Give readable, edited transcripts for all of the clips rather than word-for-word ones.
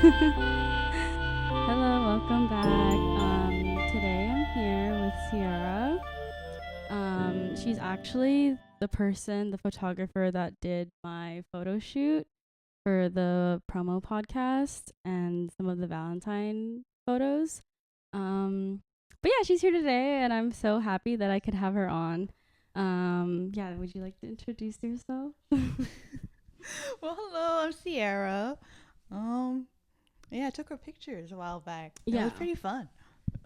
Hello, welcome back. Today I'm here with Ciara. She's actually the photographer that did my photo shoot for the promo podcast and some of the Valentine photos. But yeah, she's here today, and I'm so happy that I could have her on. Yeah, would you like to introduce yourself? Well, hello, I'm Ciara. Yeah, I took her pictures a while back. It Yeah. was pretty fun.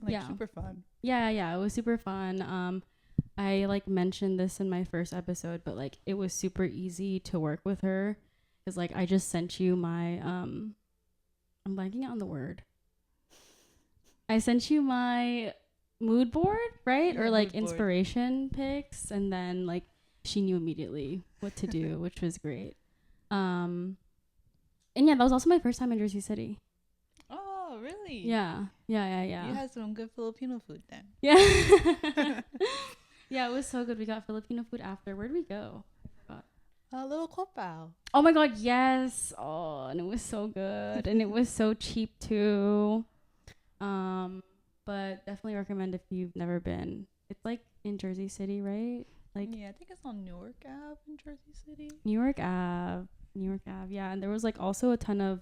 Yeah. Super fun. Yeah, it was super fun. I mentioned this in my first episode, but it was super easy to work with her because I just sent you my I'm blanking on the word. I sent you my mood board, right? Yeah, or mood board. inspiration pics, and then she knew immediately what to do, which was great. And yeah, that was also my first time in Jersey City. Oh, really? Yeah. You had some good Filipino food then. Yeah. Yeah, it was so good. We got Filipino food after. Where'd we go? I forgot. A little kopao. Oh my god, yes. Oh, and it was so good. And it was so cheap too. But definitely recommend if you've never been. It's in Jersey City, right? Yeah, I think it's on Newark Ave in Jersey City. Newark Ave, yeah. And there was also a ton of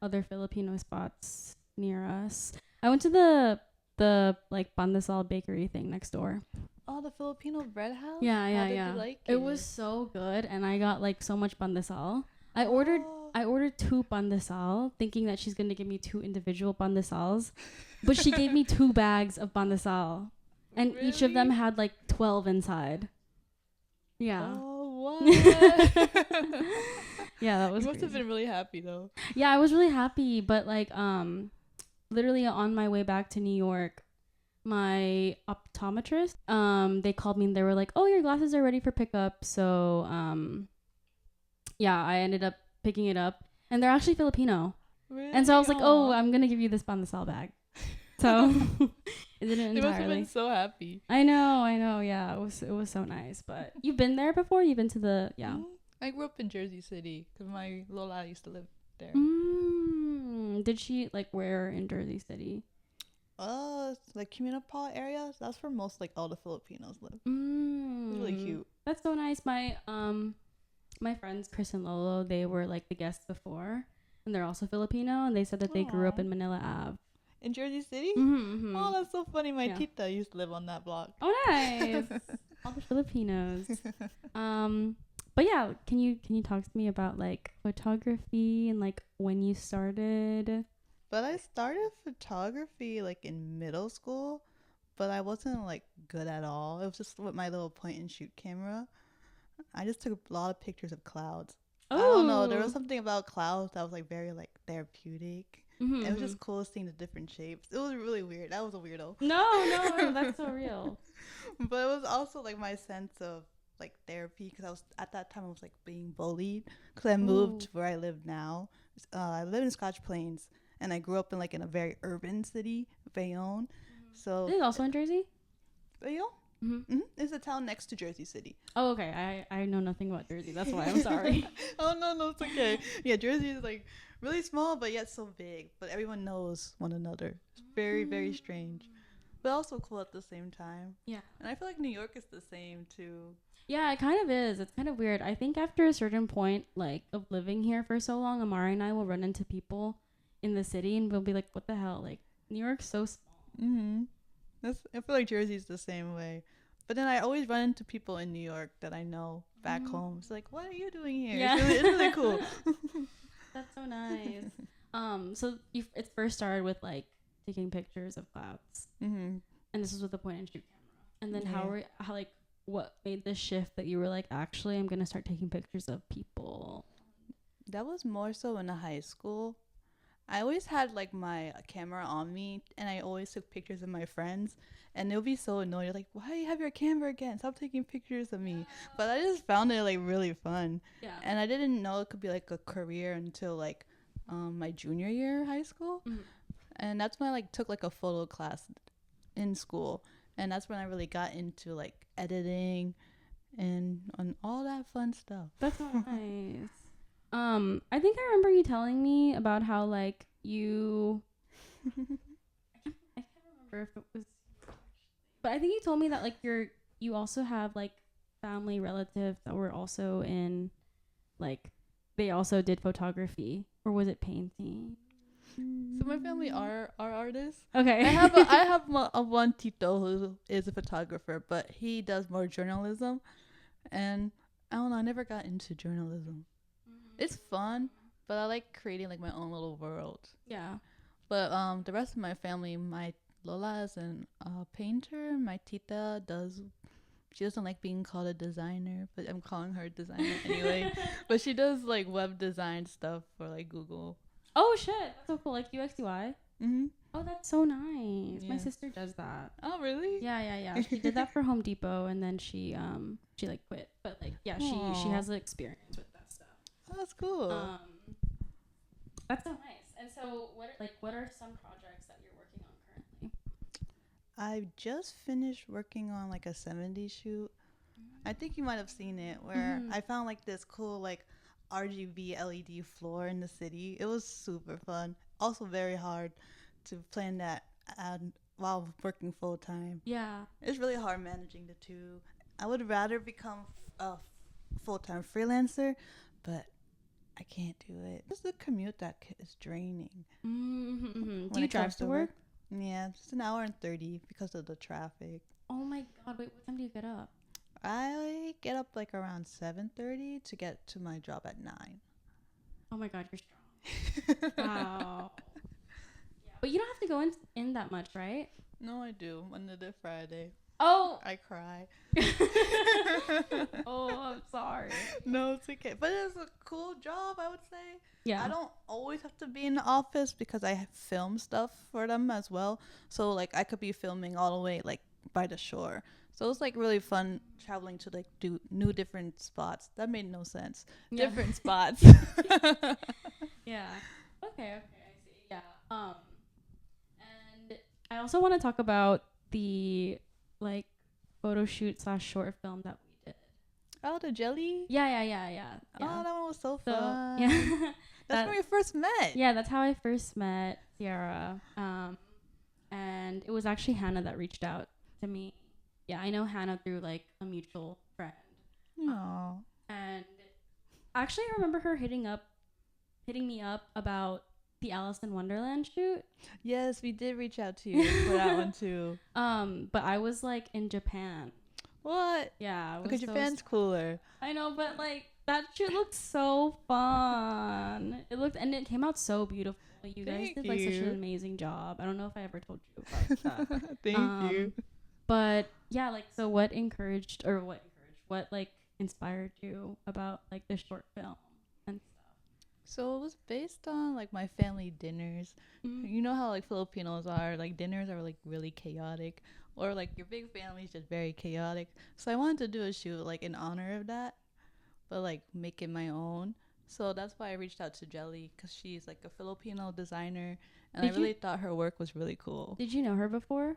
other Filipino spots near us. I went to the Pandesal bakery thing next door. Oh, the Filipino bread house? Yeah. How did you like it? It was so good, and I got so much pandesal. I ordered 2 pandesal, thinking that she's gonna give me 2 individual pandesals, but she gave me 2 bags of pandesal, and really? each of them had 12 inside. Yeah. Oh, what? Yeah, that was. You must have been really happy though. Yeah, I was really happy, but literally on my way back to New York, my optometrist, they called me and they were like, "Oh, your glasses are ready for pickup." So, yeah, I ended up picking it up, and they're actually Filipino. Really? And so I was like, "Oh, I'm gonna give you this pandesal bag." So it didn't They entirely. must have been so happy. I know. Yeah, it was so nice. But you've been there before? You've been to the I grew up in Jersey City because my Lola used to live there. Did she where in Jersey City? Communipal area. That's where most all the Filipinos live. It's really cute. That's so nice. My friends Chris and Lolo, they were the guests before, and they're also Filipino, and they said that they grew up in Manila Ave. In Jersey City? Mm-hmm. Oh, that's so funny. My tita used to live on that block. Oh, nice. All the Filipinos. But yeah, can you talk to me about photography and when you started? But I started photography in middle school, but I wasn't good at all. It was just with my little point and shoot camera. I just took a lot of pictures of clouds. Oh. I don't know. There was something about clouds that was very therapeutic. Mm-hmm. It was just cool seeing the different shapes. It was really weird. I was a weirdo. No, that's so real. But it was also my sense of therapy, because at that time I was being bullied because I moved where I live now. I live in Scotch Plains, and I grew up in a very urban city, Bayonne. So This is also in Jersey? Bayonne? Mm-hmm. It's a town next to Jersey City. Oh, okay. I know nothing about Jersey. That's why I'm sorry. Oh, no, it's okay. Yeah, Jersey is really small, but yet so big. But everyone knows one another. It's very, very strange, but also cool at the same time. Yeah. And I feel New York is the same too. Yeah, it kind of is. It's kind of weird. I think after a certain point, of living here for so long, Amari and I will run into people in the city, and we'll be like, "What the hell? New York's so small." Mm-hmm. I feel Jersey's the same way. But then I always run into people in New York that I know back home. It's what are you doing here? Yeah. It's really cool. That's so nice. So it first started with taking pictures of clouds, Mm-hmm. and this was with a point and shoot camera. And then what made the shift that you were actually I'm gonna start taking pictures of people? That was more so in high school. I always had my camera on me, and I always took pictures of my friends, and they'll be so annoyed, why do you have your camera again? Stop taking pictures of me. But I just found it really fun. Yeah. And I didn't know it could be a career until my junior year of high school. Mm-hmm. And that's when I took a photo class in school, and that's when I really got into editing and all that fun stuff. That's so nice. I think I remember you telling me about how you I can't remember if it was, but I think you told me that like you also have like family relatives that were also in like they also did photography, or was it painting? So my family are artists. Okay. I have a one tito who is a photographer, but he does more journalism, and I don't know. I never got into journalism. It's fun, but I like creating like my own little world. Yeah. But the rest of my family, my Lola is a painter. My tita does. She doesn't like being called a designer, but I'm calling her a designer anyway. But she does like web design stuff for like Google. Oh shit, that's so cool. Like UX UI. Mhm. Oh, that's so nice. My Yes. sister does that. Oh really? Yeah. She did that for Home Depot, and then she like quit. But like yeah, she Aw. has experience with that stuff. Oh, that's cool. That's so nice. And so what are some projects that you're working on currently? I just finished working on like a 70s shoot. I think you might have seen it where I found like this cool like RGB LED floor in the city. It was super fun. Also very hard to plan that while working full time. Yeah. It's really hard managing the two. I would rather become a full-time freelancer, but I can't do it. It's the commute that is draining. Do you drive to work? Yeah, it's an hour and 30 because of the traffic. Oh my god, wait, what time do you get up? I get up like around 7:30 to get to my job at 9. Oh my god, you're strong. Wow. Yeah. But you don't have to go in that much, right? No, I do. Monday to Friday. Oh. I cry. Oh, I'm sorry. No, it's okay. But it's a cool job, I would say. Yeah. I don't always have to be in the office because I film stuff for them as well. So like I could be filming all the way like by the shore. So it's like really fun traveling to like do new different spots. That made no sense. Yeah. Different spots. Yeah. Okay, I see. Yeah. And I also want to talk about the like photo shoot / short film that we did. Oh, the jelly? Yeah. Oh, that one was so So, fun. yeah. That's when we first met. Yeah, that's how I first met Ciara. And it was actually Hannah that reached out to me. Yeah, I know Hannah through like a mutual friend. Aww. And actually I remember her hitting me up about the Alice in Wonderland shoot. Yes, we did reach out to you for that one too. But I was like in Japan. What? Yeah. Because Japan's cooler. I know, but like that shoot looked so fun. It came out so beautiful. You guys did like such an amazing job. I don't know if I ever told you about that. Thank you. But yeah, like so what like inspired you about like the short film and stuff? So it was based on like my family dinners. You know how like Filipinos are, like dinners are like really chaotic, or like your big family is just very chaotic. So I wanted to do a shoot like in honor of that, but like make it my own. So that's why I reached out to Jelly, because she's like a Filipino designer, and I really thought her work was really cool. Did you know her before?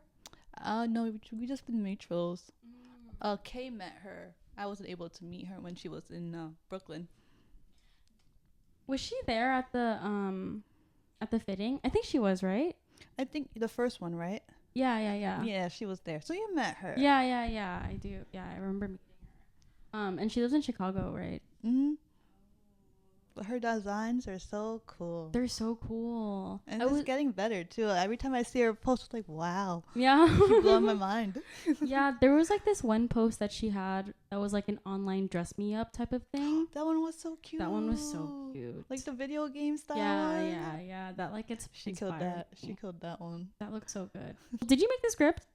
No, we just been mutuals. Kay met her. I wasn't able to meet her when she was in Brooklyn. Was she there at the fitting? I think she was, right? I think the first one, right? Yeah. Yeah, she was there. So you met her. Yeah. I do. Yeah, I remember meeting her. And she lives in Chicago, right? Mm-hmm. But her designs are so cool. They're so cool. And it's getting better too. Every time I see her post, it's like, wow. Yeah. She's blowing my mind. Yeah, there was like this one post that she had that was like an online dress me up type of thing. That one was so cute. That one was so cute. Like the video game style. Yeah. That like it's She killed that. She killed that one. That looked so good. Did you make the script?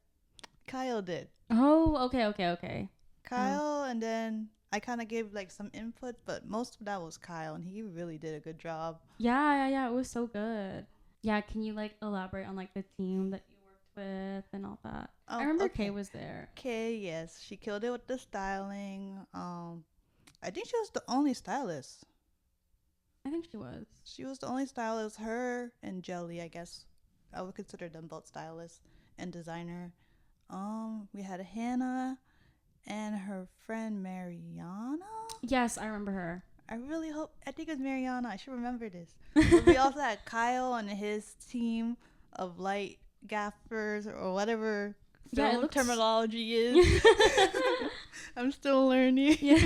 Kyle did. Oh, okay. Kyle, and then I kind of gave like some input, but most of that was Kyle, and he really did a good job. Yeah. It was so good. Yeah, can you like elaborate on like the team that you worked with and all that? I remember Kay was there. Kay, yes, she killed it with the styling. I think she was the only stylist. I think she was. She was the only stylist. Her and Jelly, I guess, I would consider them both stylists and designer. We had Hannah and her friend Mariana. Yes, I remember her. I really hope. I think it was Mariana. I should remember this. But we also had Kyle and his team of light gaffers or whatever Yeah, it film looks terminology is. I'm still learning. yeah.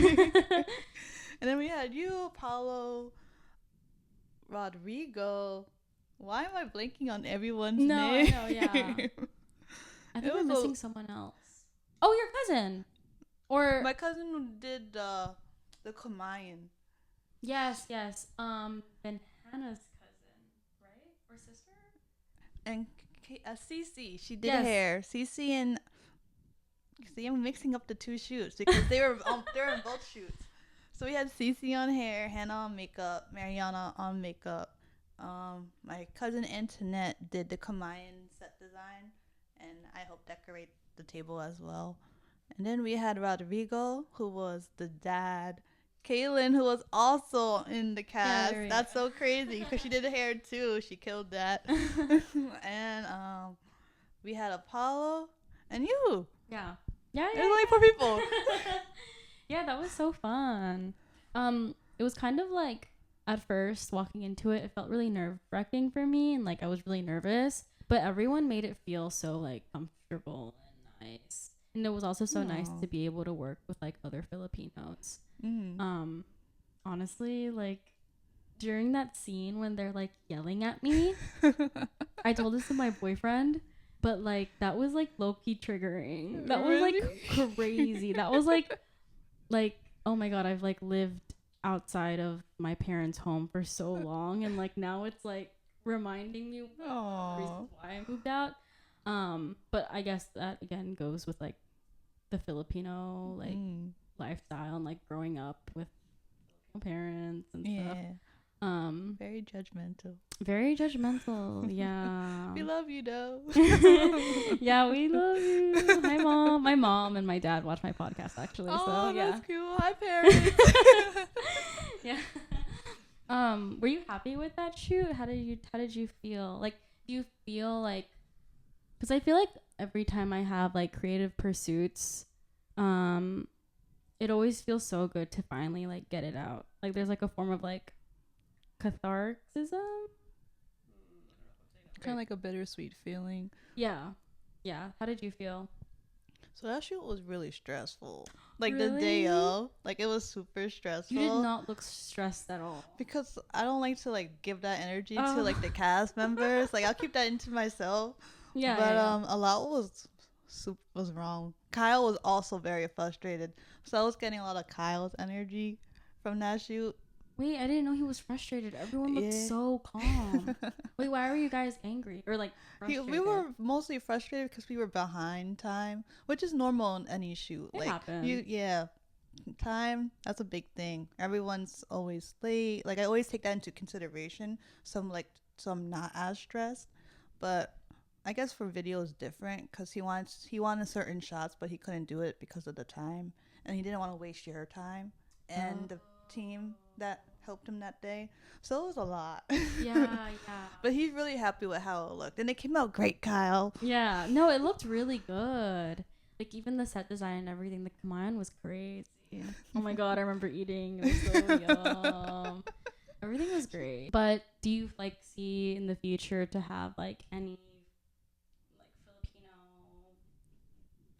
And then we had you, Paulo, Rodrigo. Why am I blanking on everyone's No, I name? know, yeah. I think It we're was missing someone else. Oh, your cousin. Or My cousin did the Kamayan. yes. Ben Hannah's cousin, right? Or sister? And Cece, she did Yes. hair. Cece and see, I'm mixing up the two shoots because they were in both shoots. So we had Cece on hair, Hannah on makeup, Mariana on makeup. My cousin Antoinette did the Kamayan set design, and I helped decorate the table as well. And then we had Rodrigo, who was the dad. Kaylin, who was also in the cast. there we That's go. so crazy because she did hair too. She killed that. And we had Apollo and you. Yeah. There's only 4 people. Yeah, that was so fun. It was kind of like at first walking into it, it felt really nerve-wracking for me, and like I was really nervous. But everyone made it feel so like comfortable and nice. And it was also so nice to be able to work with like other Filipinos. Mm-hmm. Honestly, like during that scene when they're like yelling at me, I told this to my boyfriend, but like that was like low-key triggering. That was like crazy. That was like oh my god, I've like lived outside of my parents' home for so long, and like now it's like reminding me of reasons why I moved out. But I guess that again goes with like the Filipino like lifestyle and like growing up with parents and stuff. Very judgmental. Very judgmental. Yeah. We love you though. Yeah, we love you. Hi mom. My mom and my dad watch my podcast actually. Oh, so yeah. that's cool. Hi parents. Yeah. Were you happy with that shoot? How did you feel? Like, do you feel like, because I feel like every time I have like creative pursuits, it always feels so good to finally like get it out. Like there's like a form of like catharsis. Kind of like a bittersweet feeling. Yeah. How did you feel? So that shoot was really stressful. Like Really? the day of, like it was super stressful. You did not look stressed at all. Because I don't like to like give that energy to like the cast members. Like I'll keep that into myself. Yeah. But yeah. a lot was wrong. Kyle was also very frustrated. So I was getting a lot of Kyle's energy from that shoot. Wait, I didn't know he was frustrated. Everyone looked so calm. Wait, why were you guys angry or like frustrated? We were mostly frustrated because we were behind time, which is normal in any shoot. It like happens. Time, that's a big thing. Everyone's always late. Like I always take that into consideration. So I'm not as stressed, but I guess for video is different because he wanted certain shots, but he couldn't do it because of the time, and he didn't want to waste your time and the team that helped him that day. So it was a lot. Yeah. But he's really happy with how it looked, and it came out great, Kyle. Yeah. No, it looked really good. Like even the set design and everything. The command was crazy. Oh my god, I remember eating. It was so yum. Everything was great. But do you like see in the future to have like any like Filipino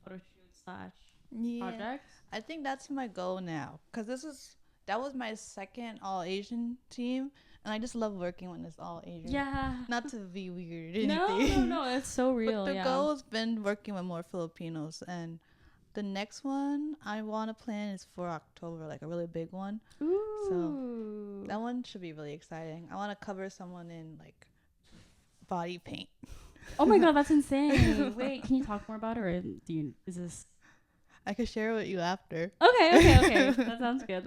photo shoot / projects? I think that's my goal now, because that was my second all Asian team, and I just love working when it's all Asian. Yeah. Not to be weird or anything. No, it's so real. But the goal has been working with more Filipinos, and the next one I want to plan is for October, like a really big one. Ooh. So that one should be really exciting. I want to cover someone in like body paint. Oh my god, that's insane. Wait, can you talk more about it, or is this? I could share it with you after. Okay. That sounds good.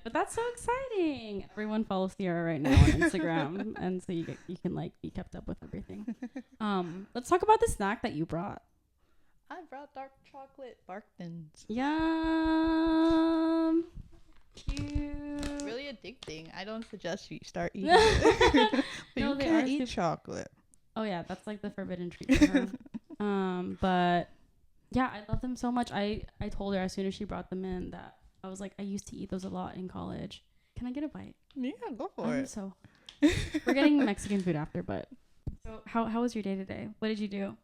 But that's so exciting. Everyone follows Ciara right now on Instagram, and so you can like be kept up with everything. Let's talk about the snack that you brought. I brought dark chocolate Barkdens. Yum. Cute. Really addicting. I don't suggest you start eating it. But No, you they can't are eat chocolate. Oh yeah, that's like the forbidden treat for her. But yeah, I love them so much. I told her as soon as she brought them in that I was like, I used to eat those a lot in college Can I get a bite? Yeah, go for it. So we're getting Mexican food after, but so how was your day today? What did you do?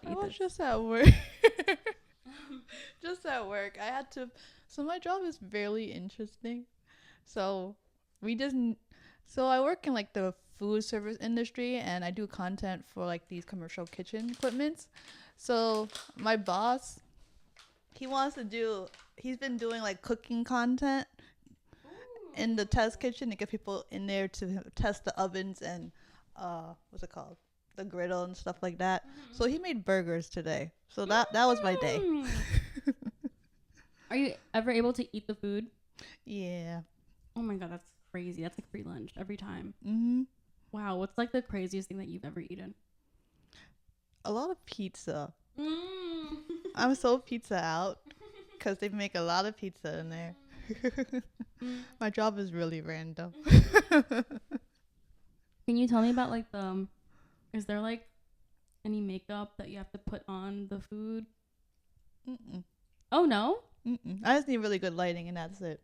I was just at work. Just at work. I had to. So my job is very interesting. So we just. So I work in like the food service industry, and I do content for like these commercial kitchen equipments. So my boss, he wants to do. He's been doing like cooking content in the test kitchen to get people in there to test the ovens and what's it called, the griddle and stuff like that. So he made burgers today. So that was my day. Are you ever able to eat the food? Yeah. Oh my god, that's crazy. That's like free lunch every time. Mhm. Wow, what's like the craziest thing that you've ever eaten? A lot of pizza. I'm so pizza out because they make a lot of pizza in there. My job is really random. Can you tell me about like is there like any makeup that you have to put on the food? Mm-mm. Oh no? Mm-mm. I just need really good lighting and that's it.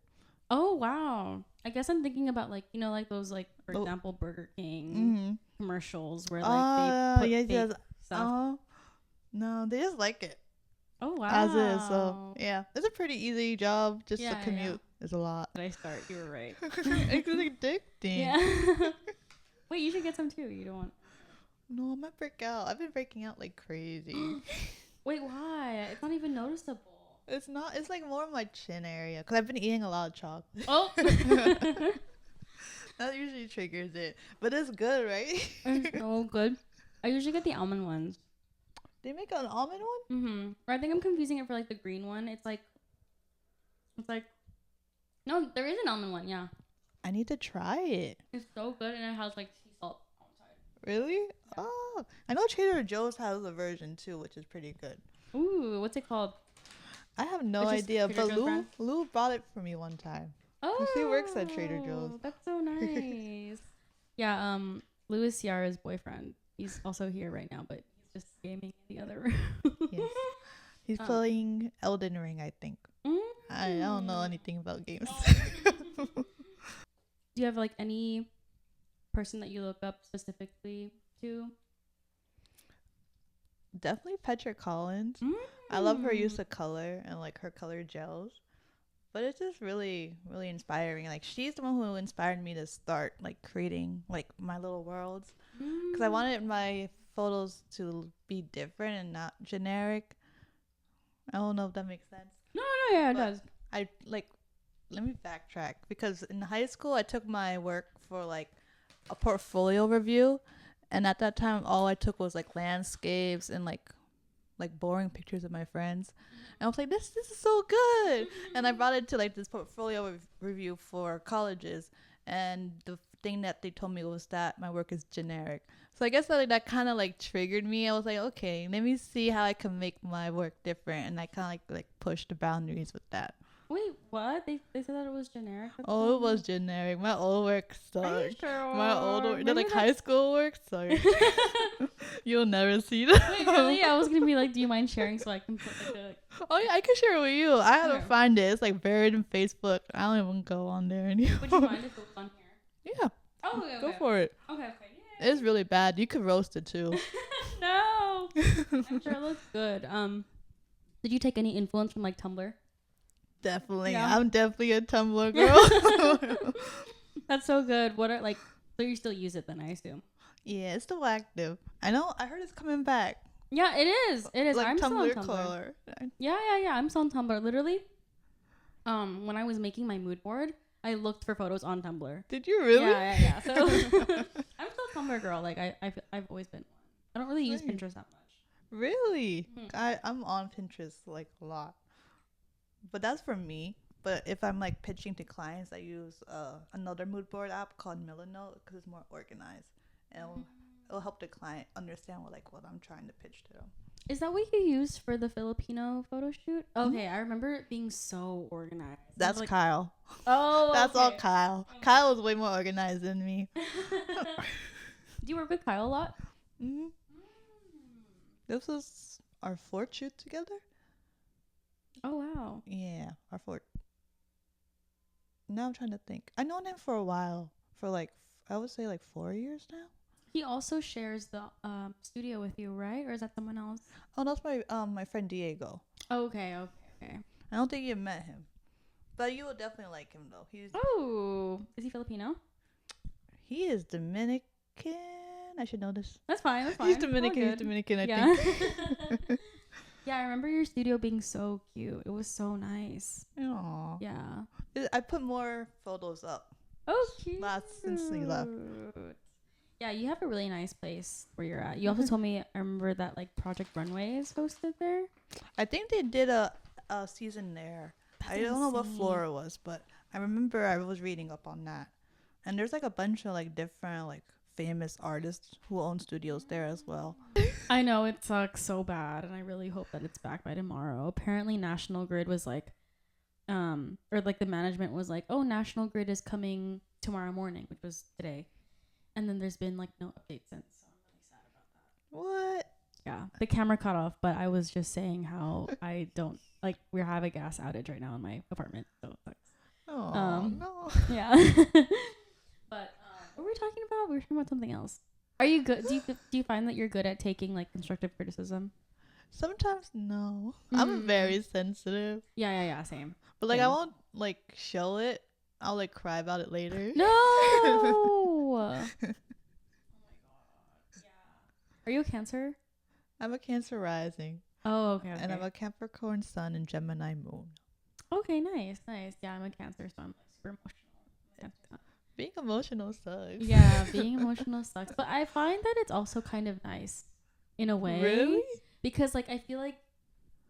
Oh wow. I guess I'm thinking about like, you know, like those like, for example, Burger King commercials where like they put fake stuff. No, they just like it. Oh wow. As is. So yeah, it's a pretty easy job. Just the commute is a lot. Did I start? You were right. It's addicting. Yeah. Wait, you should get some too. You don't want? No, I might break out. I've been breaking out like crazy. Wait, why? It's not even noticeable. It's not. It's like more of my chin area because I've been eating a lot of chocolate. Oh. That usually triggers it, but it's good, right? It's so good. I usually get the almond ones. They make an almond one? Mm-hmm. Or I think I'm confusing it for like the green one. It's like no, there is an almond one. Yeah. I need to try it. It's so good and it has like sea salt on the side. Really? Yeah. Oh, I know Trader Joe's has a version too, which is pretty good. Ooh, what's it called? I have no idea, but Lou bought it for me one time. Oh, she works at Trader Joe's. That's so nice. Yeah, Lou is Ciara's boyfriend. He's also here right now, but he's just gaming in the other room. Yes. He's playing Elden Ring, I think. I don't know anything about games. Do you have like any person that you look up specifically to? Definitely Petra Collins. I love her use of color and like her color gels. But it's just really, really inspiring. Like she's the one who inspired me to start like creating like my little worlds. Because I wanted my photos to be different and not generic. I don't know if that makes sense. No, yeah, it does. I like, let me backtrack because in high school I took my work for like a portfolio review, and at that time all I took was like landscapes and like boring pictures of my friends, and I was like, this is so good. And I brought it to like this portfolio review for colleges, and the thing that they told me was that my work is generic. So I guess that kind of like triggered me. I was like, okay, let me see how I can make my work different, and I kind of like pushed the boundaries with that. Wait, what? They said that it was generic? Oh, it was generic. My old work sucked. Are you sure? My old work, like high school work sucked. You'll never see that. Wait, really? I was gonna be like, do you mind sharing so I can put like a... Oh yeah, I can share it with you. I had to find it. It's like buried in Facebook. I don't even go on there anymore. Would you mind if it was on here? Yeah. Oh, okay. Go for it. Okay. Yay. It's really bad. You could roast it too. No. I'm sure it looks good. Did you take any influence from like Tumblr? Definitely. Yeah. I'm definitely a Tumblr girl. That's so good. What are like, so you still use it then, I assume? Yeah, it's still active. I know. I heard it's coming back. Yeah, it is. It is. Like I'm Tumblr still on Tumblr. color. Yeah. I'm still on Tumblr. Literally, when I was making my mood board, I looked for photos on Tumblr. Did you really? Yeah. So I'm still a Tumblr girl. Like I've always been one. I don't really use Pinterest that much. Really? I'm on Pinterest like a lot. But that's for me. But if I'm like pitching to clients, I use another mood board app called Milanote because it's more organized, and it'll help the client understand what I'm trying to pitch to them. Is that what you used for the Filipino photo shoot? Okay, I remember it being so organized. That's like, Kyle. Oh, that's all Kyle. Okay. Kyle was way more organized than me. Do you work with Kyle a lot? This was our fourth shoot together. Oh wow. Yeah, our fourth. Now I'm trying to think. I known him for a while, for like I would say like 4 years now. He also shares the studio with you, right? Or is that someone else? Oh, that's my friend Diego. Oh, okay. I don't think you met him, but you will definitely like him though. Oh, is he Filipino? He is Dominican. I should know this. That's fine. He's Dominican. I think. Yeah, I remember your studio being so cute. It was so nice. Aww. Yeah. I put more photos up. Oh, cute. Since you left. Yeah, you have a really nice place where you're at. You also told me, I remember that like Project Runway is hosted there. I think they did a season there. That's I don't know what insane. floor it was, but I remember I was reading up on that. And there's like a bunch of like different like famous artists who own studios there as well. I know it sucks so bad, and I really hope that it's back by tomorrow. Apparently, National Grid was like, or like the management was like, oh, National Grid is coming tomorrow morning, which was today. And then there's been like no update since. So I'm really sad about that. What? Yeah, the camera cut off, but I was just saying how I don't like. We have a gas outage right now in my apartment, so it sucks. Oh no. Yeah. But what were we talking about? We were talking about something else. Are you good? Do you find that you're good at taking like constructive criticism? Sometimes no. I'm very sensitive. Yeah. Same. But like Same. I won't like show it. I'll like cry about it later. No. Oh my god. Yeah. Are you a Cancer? I'm a Cancer rising. Oh, okay. And I'm a Capricorn sun and Gemini moon. Okay, nice. Yeah, I'm a Cancer, so I'm like super emotional. Being emotional sucks. Yeah, being emotional sucks. But I find that it's also kind of nice in a way. Really? Because like I feel like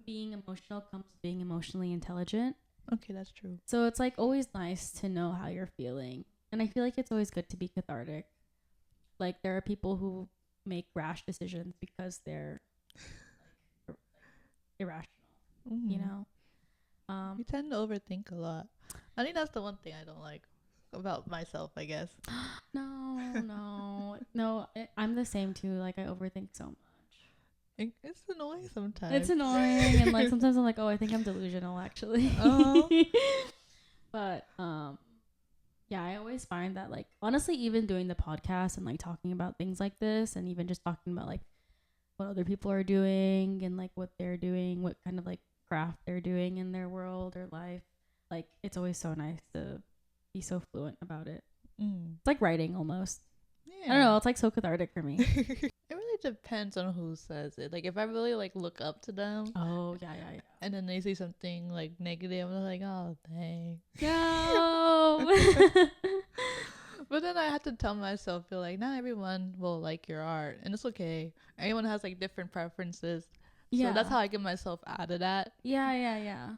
being emotional comes with being emotionally intelligent. Okay, that's true. So it's like always nice to know how you're feeling. And I feel like it's always good to be cathartic. Like there are people who make rash decisions because they're like, irrational, you know? You tend to overthink a lot. I think that's the one thing I don't like about myself, I guess. No, I'm the same too. Like I overthink so much. It's annoying sometimes. It's annoying, and like sometimes I'm like, oh, I think I'm delusional actually. But yeah, I always find that like honestly, even doing the podcast and like talking about things like this, and even just talking about like what other people are doing and like what they're doing, what kind of like craft they're doing in their world or life, like it's always so nice to be so fluent about it. It's like writing almost. I don't know, it's like so cathartic for me. It really depends on who says it. Like if I really like look up to them, Oh yeah. and then they say something like negative, I'm like, oh dang. No. But then I have to tell myself, feel like not everyone will like your art, and it's okay. Everyone has like different preferences. Yeah, So that's how I get myself out of that. Yeah.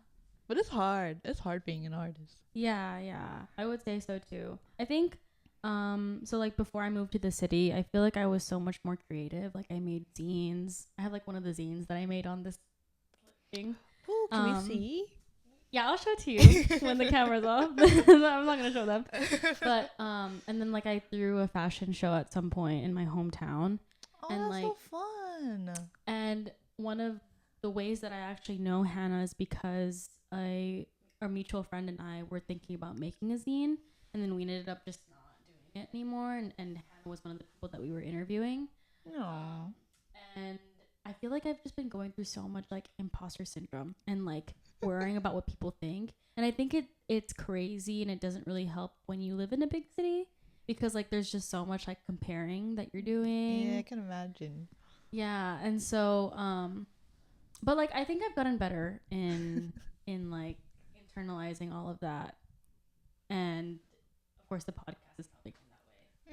But it's hard. It's hard being an artist. Yeah. I would say so too. I think so like before I moved to the city, I feel like I was so much more creative. Like I made zines. I have like one of the zines that I made on this thing. Oh, can we see? Yeah, I'll show it to you when the camera's off. I'm not gonna show them. But and then like I threw a fashion show at some point in my hometown. Oh, and that's like so fun. and one of the ways that I actually know Hannah is because our mutual friend and I were thinking about making a zine, and then we ended up just not doing it anymore. And Hannah was one of the people that we were interviewing. Aww. And I feel like I've just been going through so much like imposter syndrome and like worrying about what people think. And I think it's crazy, and it doesn't really help when you live in a big city because like there's just so much like comparing that you're doing. Yeah, I can imagine. Yeah, and so but like I think I've gotten better in like internalizing all of that. And of course the podcast is probably come that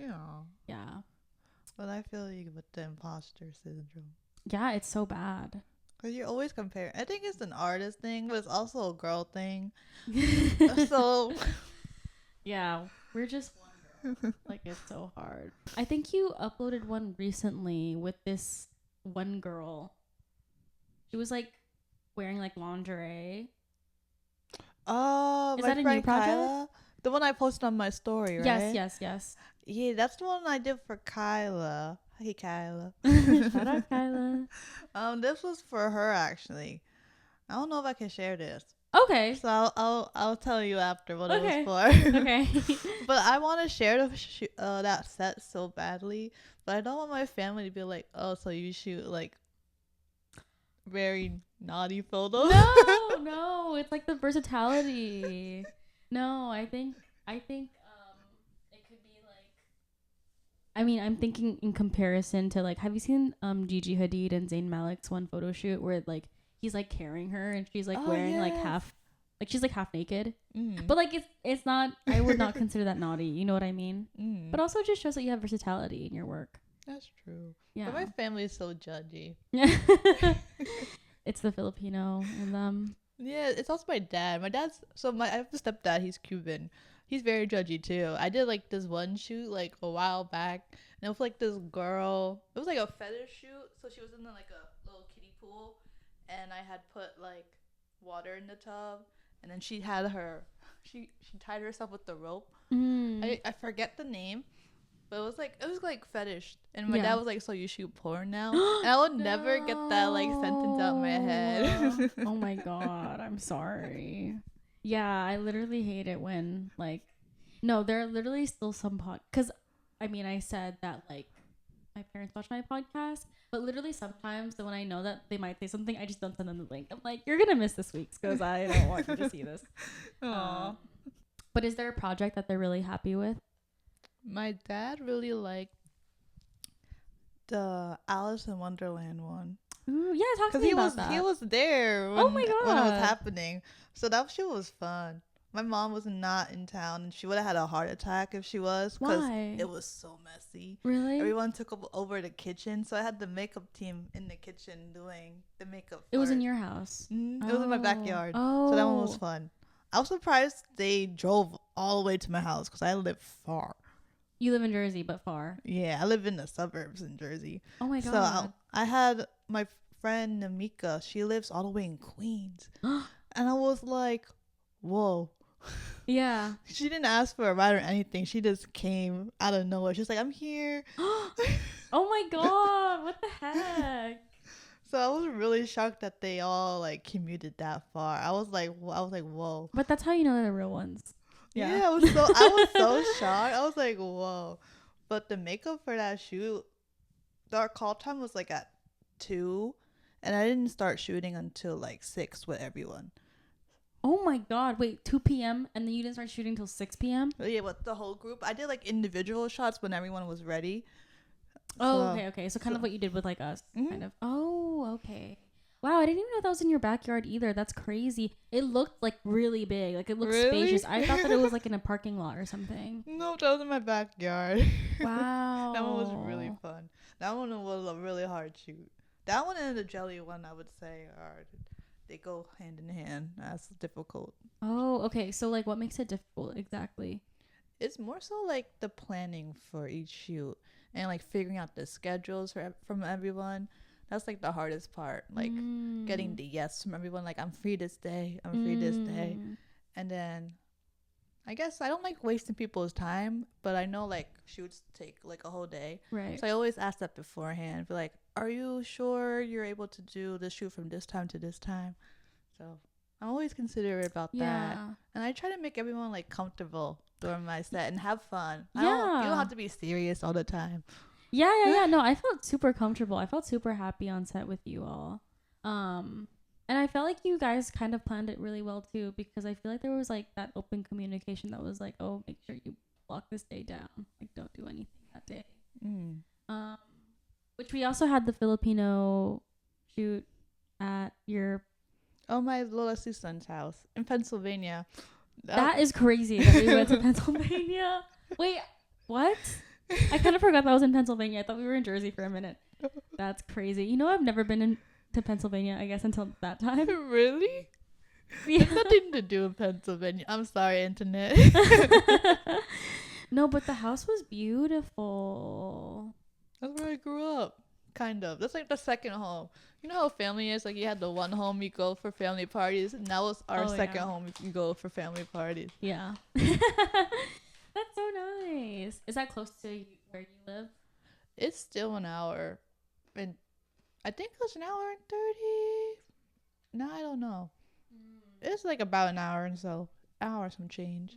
way. Yeah. But I feel you with the imposter syndrome. Yeah, it's so bad. Because you're always comparing. I think it's an artist thing, but it's also a girl thing. So Yeah, we're just one girl. Like it's so hard. I think you uploaded one recently with this one girl. She was like wearing like lingerie. Oh, Is my that a friend new project? Kyla? The one I posted on my story, right? Yes. Yeah, that's the one I did for Kyla. Hey, Kyla. Shout out Kyla. This was for her, actually. I don't know if I can share this. Okay. So I'll tell you after what it was Okay. for. Okay. But I want to share that set so badly, but I don't want my family to be like, oh, so you shoot like very naughty photos. No, it's like the versatility. No, I think it could be like, I mean, I'm thinking in comparison to like, have you seen Gigi Hadid and Zayn Malik's one photo shoot where like he's like carrying her and she's like Oh wearing like yes. half, like she's like half naked. Mm. But like it's not, I would not consider that naughty, you know what I mean? Mm. But also it just shows that you have versatility in your work. That's true. Yeah. But my family is so judgy. It's the Filipino in them. Yeah, it's also my dad. I have a stepdad. He's Cuban. He's very judgy too. I did like this one shoot like a while back, and it was like this girl. It was like a fetish shoot, so she was in like a little kiddie pool, and I had put like water in the tub, and then she tied herself with the rope. I forget the name, but it was like fetish, and my dad was like, "So you shoot porn now?" And I would never get that like sentence out of my head. Oh my god, I'm sorry. Yeah, I literally hate it when like, no, there are literally still some because I mean I said that like my parents watch my podcast, but literally sometimes when I know that they might say something, I just don't send them the link. I'm like, you're gonna miss this week's because I don't want you to see this. But is there a project that they're really happy with? My dad really liked the Alice in Wonderland one. Ooh, yeah, talk to me about that. He was there Oh my when it was God. happening. So that shit was fun. My mom was not in town, and she would have had a heart attack if she was. Why? It was so messy. Really? Everyone took over the kitchen, so I had the makeup team in the kitchen doing the makeup. It was in your house. It was in my backyard. Oh. So that one was fun. I was surprised they drove all the way to my house because I live far. You live in Jersey, but far. Yeah, I live in the suburbs in Jersey. Oh my God. So I had my friend Namika. She lives all the way in Queens. And I was like, whoa. Yeah. She didn't ask for a ride or anything. She just came out of nowhere. She's like, I'm here. Oh my God. What the heck? So I was really shocked that they all like commuted that far. I was like, whoa. But that's how you know they're real ones. Yeah, I was so shocked. I was like, whoa. But the makeup for that shoot, our call time was like at 2, and I didn't start shooting until like 6 with everyone. Oh my God. Wait, 2 p.m. and then you didn't start shooting till 6 p.m.? Yeah, with the whole group. I did like individual shots when everyone was ready. Oh, okay. So kind of what you did with like us, kind of. Oh, okay. Wow, I didn't even know that was in your backyard either. That's crazy. It looked like really big. Like it looked spacious. I thought that it was like in a parking lot or something. No, that was in my backyard. Wow. That one was really fun. That one was a really hard shoot. That one and the jelly one, I would say, they go hand in hand. That's difficult. Oh, okay. So like what makes it difficult exactly? It's more so like the planning for each shoot and like figuring out the schedules from everyone. That's like the hardest part, like getting the yes from everyone. Like, I'm free this day. I'm free this day. And then I guess I don't like wasting people's time, but I know like shoots take like a whole day. Right. So I always ask that beforehand. Be like, are you sure you're able to do the shoot from this time to this time? So I'm always considerate about that. And I try to make everyone like comfortable during my set and have fun. You don't have to be serious all the time. Yeah. No, I felt super comfortable. I felt super happy on set with you all. And I felt like you guys kind of planned it really well too, because I feel like there was like that open communication that was like, oh, make sure you block this day down. Like, don't do anything that day. Which we also had the Filipino shoot at your... Oh, my Lola Susan's house in Pennsylvania. That is crazy that we went to Pennsylvania. Wait, what? I kind of forgot that was in Pennsylvania. I thought we were in Jersey for a minute. That's crazy. You know, I've never been to Pennsylvania, I guess, until that time. Really? Yeah. It's nothing to do in Pennsylvania. I'm sorry, internet. No, but the house was beautiful. That's where I grew up. Kind of. That's like the second home. You know how family is? Like, you had the one home you go for family parties. And that was our second home you go for family parties. Yeah. That's so nice. Is that close to where you live? It's still an hour. And I think it was an hour and 30. No, I don't know. It's like about an hour and so. Hour some change.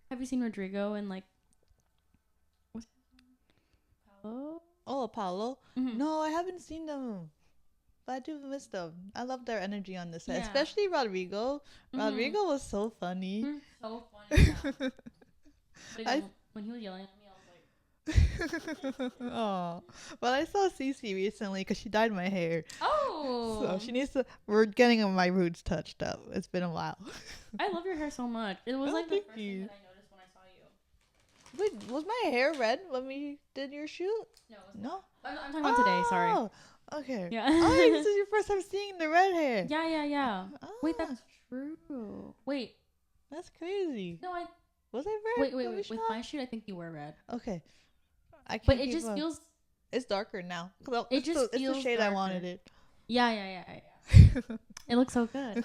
Have you seen Rodrigo and like what's Paulo? Oh, Apollo? Mm-hmm. No, I haven't seen them. But I do miss them. I love their energy on the set. Yeah. Especially Rodrigo. Rodrigo was so funny. So funny. Yeah. But I again, when he was yelling at me, I was like, oh, well, I saw Cece recently because she dyed my hair. oh. So she needs to. We're getting my roots touched up. It's been a while. I love your hair so much. It was Oh, like the thank first you. thing that I noticed when I saw you. Wait, was my hair red when we did your shoot? No, it was No. I'm talking about today. Sorry. Oh, okay. Yeah. Oh, yeah, this is your first time seeing the red hair. Yeah. Wait, Ah, that's true. Wait, that's crazy. no, I Was I red? wait. when we With shot? my shoot, I think you were red. Okay. I can't But it keep just up. feels. It's darker now. It just it's the feels shade darker. I wanted it. Yeah. It looks so good.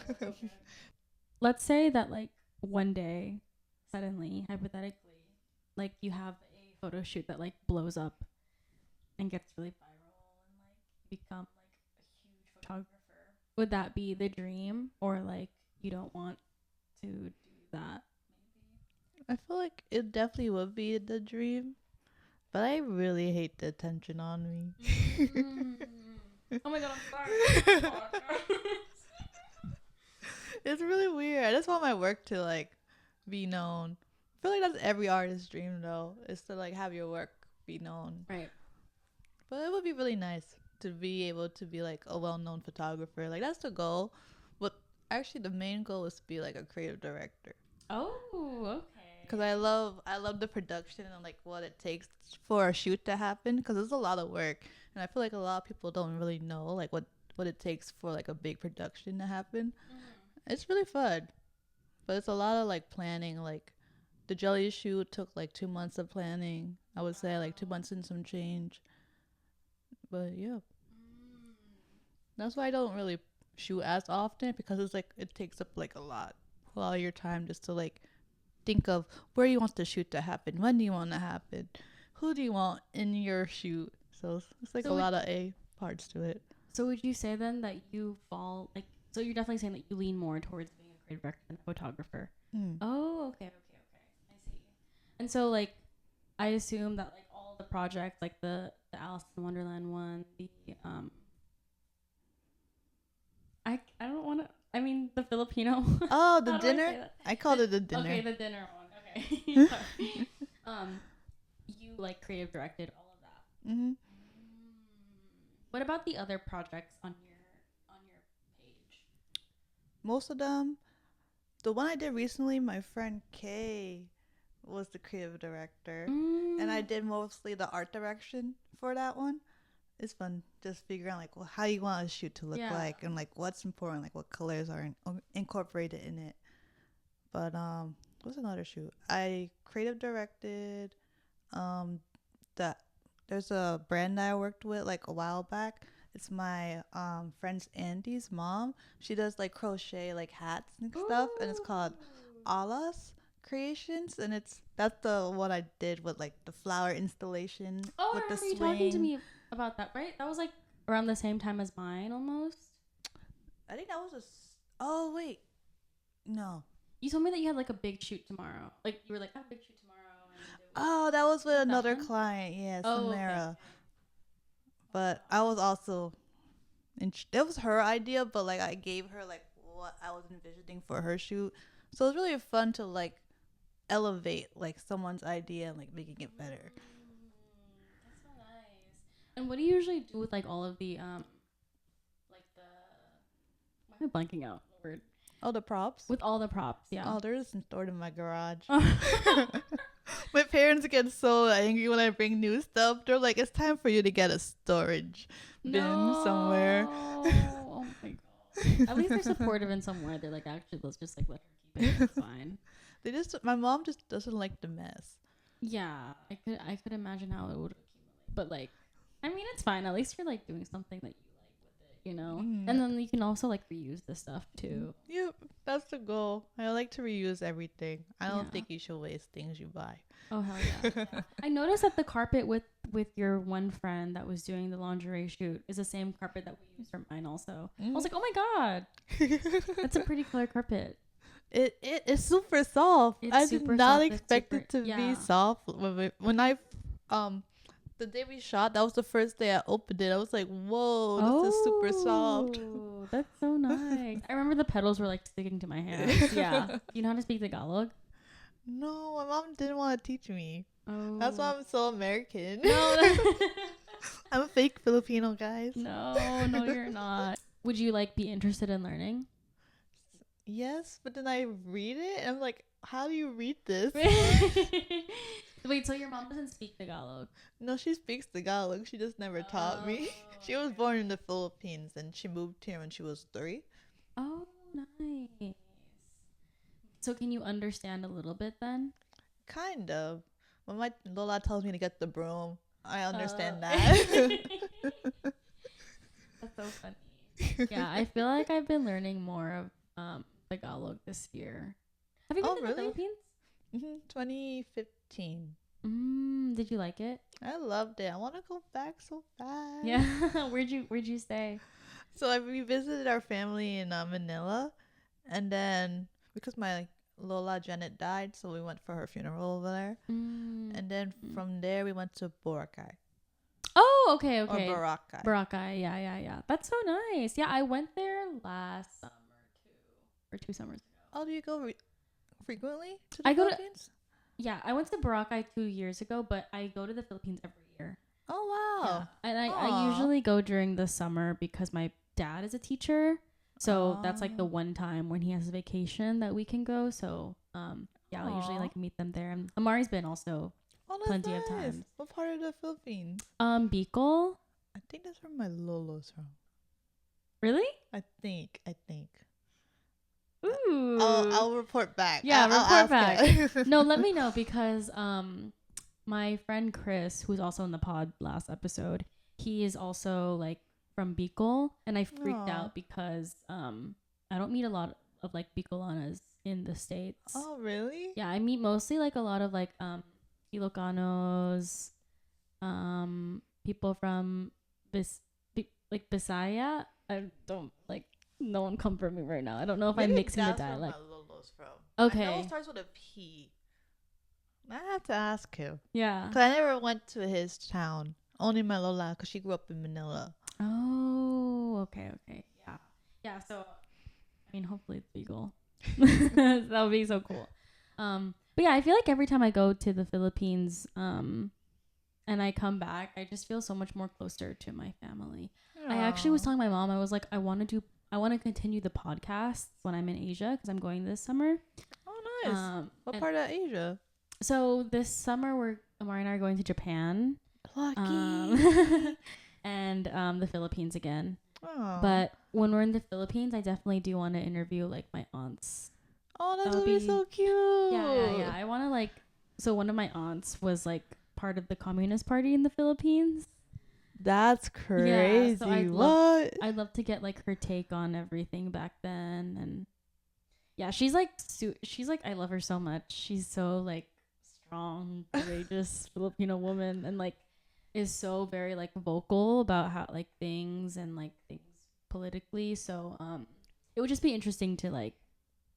Let's say that like one day, suddenly, hypothetically, like you have a photo shoot that like blows up and gets really viral and like become like a huge photographer. Would that be the dream, or like you don't want to do that? I feel like it definitely would be the dream, but I really hate the attention on me. Oh my god, I'm sorry. It's really weird. I just want my work to like be known. I feel like that's every artist's dream though, is to like have your work be known. Right. But it would be really nice to be able to be like a well-known photographer. Like that's the goal. But actually the main goal is to be like a creative director. Oh, okay. Because I love the production and like what it takes for a shoot to happen, because it's a lot of work, and I feel like a lot of people don't really know like what it takes for like a big production to happen. It's really fun, but it's a lot of like planning. Like the jelly shoot took like 2 months of planning. I would say like 2 months and some change. But yeah, that's why I don't really shoot as often, because it's like it takes up like a lot of your time just to like think of where you want the shoot to happen, when do you want to happen, who do you want in your shoot. So it's like So a lot of parts to it. So would you say then that you fall like? So you're definitely saying that you lean more towards being a creative director than a photographer. Oh, okay. I see. And so like, I assume that like all the projects, like the Alice in Wonderland one, the I don't want to. I mean the Filipino. Oh, the How do I say dinner. that? I called it the dinner. Okay, the dinner one. Okay. Sorry. You like creative directed all of that. Mm-hmm. What about the other projects on your page? Most of them. The one I did recently, my friend Kay was the creative director, and I did mostly the art direction for that one. It's fun just figuring out like how you want a shoot to look like, and like what's important, like what colors are incorporated in it. But what's another shoot? I creative directed that there's a brand that I worked with like a while back. It's my friend's Andy's mom. She does like crochet like hats and stuff, and it's called Alas Creations, and that's the one I did with like the flower installation with I the remember you swing. talking to me about that, right? That was like around the same time as mine almost. I think that was oh wait, no. You told me that you had like a big shoot tomorrow. Like you were like, I have a big shoot tomorrow. Oh, that was with another one? client. Yeah, Oh, Samara. okay. But I was also, it was her idea, but like I gave her like what I was envisioning for her shoot. So it was really fun to like elevate like someone's idea and like making it better. That's so nice. And what do you usually do with like all of the like the? Why am I blanking out? The word. Oh, the props? With all the props, yeah. Oh, they're just stored in my garage. My parents get so angry when I bring new stuff. They're like, it's time for you to get a storage bin somewhere. Oh my god. At least they're supportive in some way. They're like, actually, let's just like let her keep it. It's fine. My mom just doesn't like the mess. Yeah, I could imagine how it would accumulate. But like, I mean, it's fine. At least you're like doing something that you like with it, you know? And then you can also like reuse the stuff too. Yep, that's the goal. I like to reuse everything. I don't think you should waste things you buy. Oh hell yeah. I noticed that the carpet with with your one friend that was doing the lingerie shoot is the same carpet that we used for mine also. I was like, oh my god, that's a pretty color carpet. It's super soft. I did not expect it to be soft when I the day we shot, that was the first day I opened it. I was like, whoa, this is super soft. That's so nice. I remember the petals were like sticking to my hands. Yeah. You know how to speak Tagalog? No, my mom didn't want to teach me. Oh. That's why I'm so American. No. I'm a fake Filipino, guys. No, you're not. Would you like be interested in learning? Yes, but then I read it and I'm like, how do you read this? Wait, so your mom doesn't speak Tagalog? No, she speaks Tagalog. She just never taught me. She was born in the Philippines and she moved here when she was 3. Oh, nice. So can you understand a little bit then? Kind of. When my Lola tells me to get the broom, I understand that. That's so funny. Yeah, I feel like I've been learning more of Tagalog this year. Have you been to the Philippines? 2015. Did you like it? I loved it. I want to go back so bad. Yeah. Where'd you stay? So we visited our family in Manila, and then because my Lola Janet died, so we went for her funeral over there. And then from there we went to Boracay. Oh, okay. Or Boracay. Boracay, yeah. That's so nice. Yeah, I went there last summer too, or 2 summers ago. Oh, do you go frequently to the Philippines? Yeah, I went to Boracay 2 years ago, but I go to the Philippines every year. Oh, wow. Yeah. And I usually go during the summer because my dad is a teacher. So that's like the one time when he has a vacation that we can go. So, yeah, I'll usually like meet them there. And Amari's been also plenty of times. What part of the Philippines? Bicol. I think that's where my Lolo's from. Really? I think. Ooh. I'll report back. Yeah, I'll report back. No, let me know because my friend Chris, who's also in the pod last episode, he is also like from Bicol, and I freaked out because I don't meet a lot of like Bicolanas in the States. Oh, really? Yeah, I meet mostly like a lot of like Ilocanos, people from Bisaya. I don't like. No one come for me right now. I don't know if I'm mixing the dialect. Where Lolo's from. Okay. I know it starts with a P. I have to ask him. Yeah. Because I never went to his town. Only my Lola, because she grew up in Manila. Oh, okay. Yeah, so, I mean, hopefully it's legal. That would be so cool. But yeah, I feel like every time I go to the Philippines, and I come back, I just feel so much more closer to my family. I actually was telling my mom, I was like, I want to continue the podcasts when I'm in Asia because I'm going this summer. Oh, nice. What part of Asia? So this summer, Amari and I are going to Japan. Lucky. And the Philippines again. Oh. But when we're in the Philippines, I definitely do want to interview like my aunts. Oh, that would be so cute. Yeah. I want to like. So one of my aunts was like part of the Communist Party in the Philippines. That's crazy. Yeah, so I'd love to get like her take on everything back then, and yeah, she's like I love her so much. She's so like strong, courageous Filipino woman, and like is so very like vocal about how like things and like things politically. So it would just be interesting to like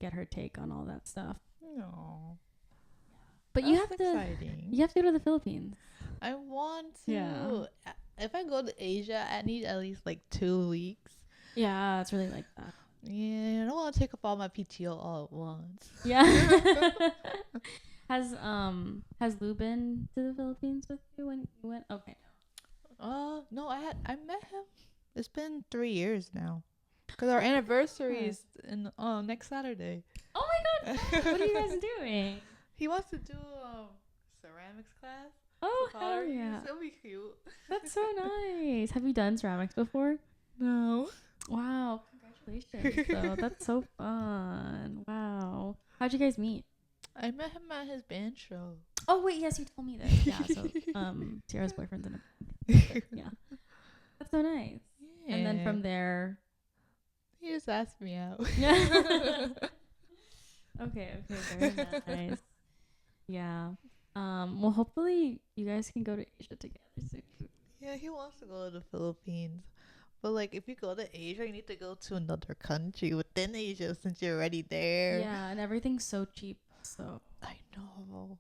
get her take on all that stuff. No. But you have to go to the Philippines. I want to. Yeah. If I go to Asia, I need at least like 2 weeks. Yeah, it's really like that. Yeah, I don't want to take up all my PTO all at once. Yeah. Has Lou been to the Philippines with you when you went? Okay. No, I met him. It's been 3 years now. Because our anniversary is next Saturday. Oh my god! What are you guys doing? He wants to do ceramics class. Oh, hell yeah. It'll be cute. That's so nice. Have you done ceramics before? No. Wow. Congratulations. So that's so fun. Wow. How'd you guys meet? I met him at his band show. Oh, wait. Yes, you told me this. Yeah. So, Ciara's boyfriend's in a... Yeah. That's so nice. Yeah. And then from there... He just asked me out. Okay. Very nice. Yeah. Well, hopefully you guys can go to Asia together soon. Yeah, he wants to go to the Philippines. But like if you go to Asia, you need to go to another country within Asia since you're already there. Yeah, and everything's so cheap. So I know.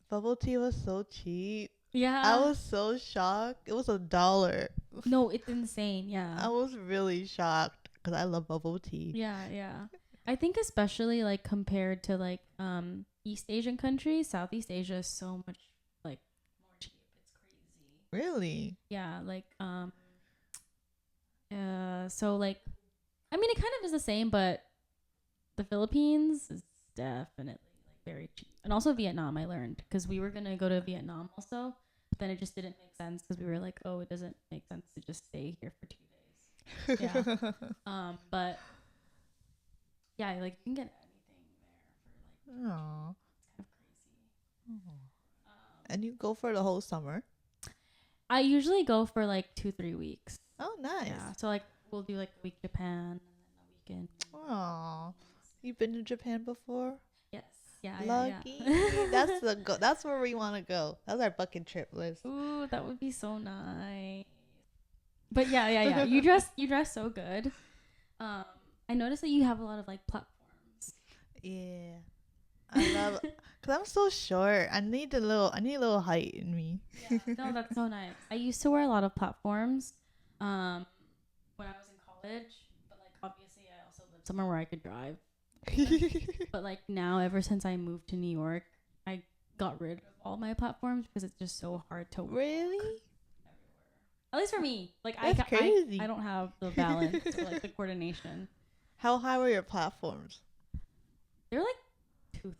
Bubble tea was so cheap. I yeah. was so shocked. It was $1. No, it's insane. I Yeah. was really shocked because I love bubble tea. Yeah, yeah. I think especially like compared to like East Asian countries, Southeast Asia is so much like more cheap. It's crazy. Really? Yeah, like so like I mean it kind of is the same, but the Philippines is definitely like very cheap. And also Vietnam I learned because we were going to go to Vietnam also, but then it just didn't make sense because we were like, "Oh, it doesn't make sense to just stay here for 2 days." Yeah. But yeah, like you can get anything there for like Aw. it's kind of crazy. And you go for the whole summer? I usually go for like 2-3 weeks. Oh, nice. Yeah, so like we'll do like a week Japan and then a weekend. Aw. You've been to Japan before? Yes. Yeah. Lucky. Yeah. That's where we want to go. That's our bucket trip list. Ooh, that would be so nice. But yeah. You dress so good. I noticed that you have a lot of like platforms. Yeah. I love cuz I'm so short. I need a little height in me. Yeah. No, that's so nice. I used to wear a lot of platforms when I was in college, but like obviously I also lived somewhere where I could drive. But like now ever since I moved to New York, I got rid of all my platforms because it's just so hard to walk Really? everywhere. At least for me. Like That's crazy. I don't have the balance or like the coordination. How high were your platforms? They're like 2-3 inches,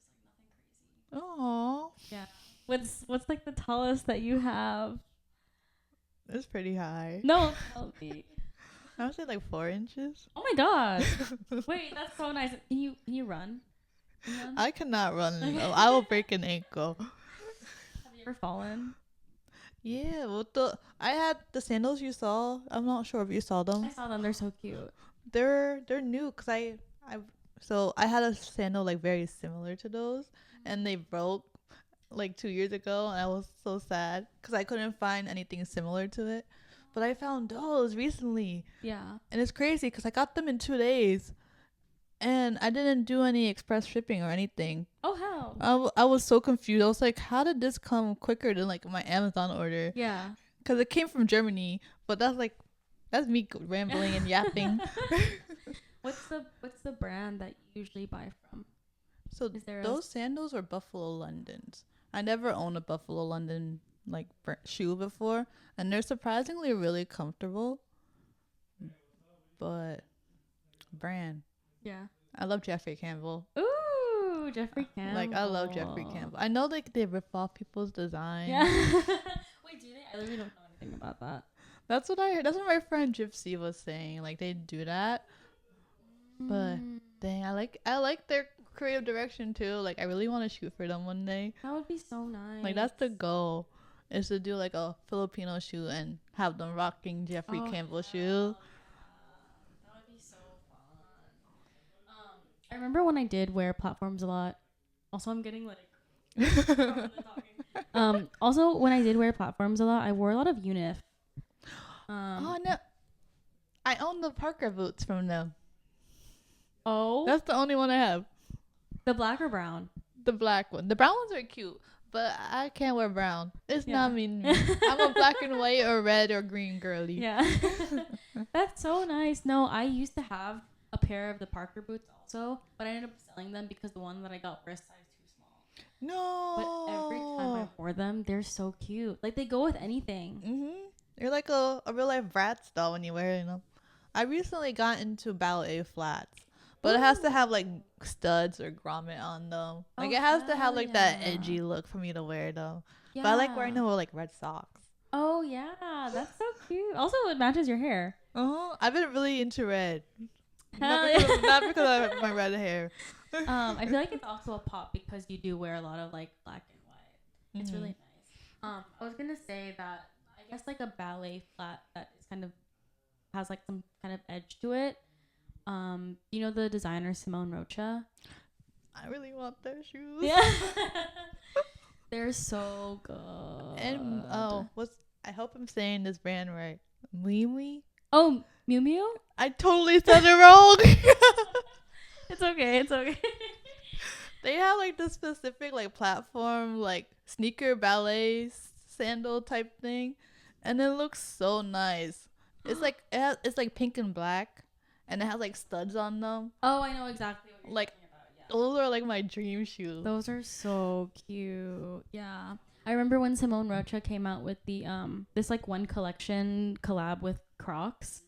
like nothing crazy. Oh, Yeah. What's like the tallest that you have? that's pretty high. No, tell me. I would say like 4 inches. Oh my god. Wait, that's so nice. Can you run? Can you run? I cannot run. No, I will break an ankle. Have you ever fallen? Yeah, well, I had the sandals you saw. I'm not sure if you saw I them. saw them. They're so cute. They're new because I had a sandal like very similar to those, and they broke like 2 years ago, and I was so sad because I couldn't find anything similar to it. But I found those recently, Yeah. and it's crazy because I got them in 2 days, and I didn't do any express shipping or anything. Oh how? I was so confused. I was like, how did this come quicker than like my Amazon order? Yeah. Because it came from Germany, but that's me rambling and yapping. What's the brand that you usually buy from? So Is there those sandals were Buffalo Londons. I never owned a Buffalo London like shoe before, and they're surprisingly really comfortable. But brand, Yeah. I love Jeffrey Campbell. Ooh, Jeffrey Campbell. Like I love Jeffrey Campbell. I know like they rip off people's designs. Yeah. Wait, do they? I literally don't know anything about that. That's what I heard. That's what my friend Gypsy was saying. Like they do that. But dang, I like their creative direction too. Like I really want to shoot for them one day. That would be so nice. Like that's the goal, is to do like a Filipino shoe and have them rocking Jeffrey Campbell shoe. That would be so fun. I remember when I did wear platforms a lot. Also, I'm getting like. Also, when I did wear platforms a lot, I wore a lot of Unif. Oh no, I own the Parker boots from them. Oh. That's the only one I have. The black or brown? The black one. The brown ones are cute, but I can't wear brown. It's Yeah. not me. I'm a black and white or red or green girly. Yeah. That's so nice. No, I used to have a pair of the Parker boots also, but I ended up selling them because the one that I got were a size too small. No. But every time I wore them, they're so cute. Like they go with anything. Mhm. You're like a real life Bratz doll when you wear them. I recently got into ballet flats, but it has to have like studs or grommet on them. Like it has to have like that edgy look for me to wear them. Yeah. But I like wearing them with like red socks. Oh yeah, that's so cute. Also, it matches your hair. I've been really into red. Hell Not because I have my red hair. I feel like it's also a pop because you do wear a lot of like black and white. It's really nice. I was gonna say that I guess like a ballet flat that is kind of has like some kind of edge to it. You know the designer Simone Rocha? I really want their shoes. Yeah. They're so good. And I hope I'm saying this brand right. Mimi. Oh, Mew Mew. I totally said it wrong. It's okay. It's okay. They have like this specific like platform, like sneaker ballet sandal type thing, and it looks so nice. It's like it's like pink and black, and it has like studs on them. Oh, I know exactly what you're Like talking about. Yeah. those are like my dream shoes. Those are so cute. Yeah. I remember when Simone Rocha came out with the this like one collection collab with Crocs.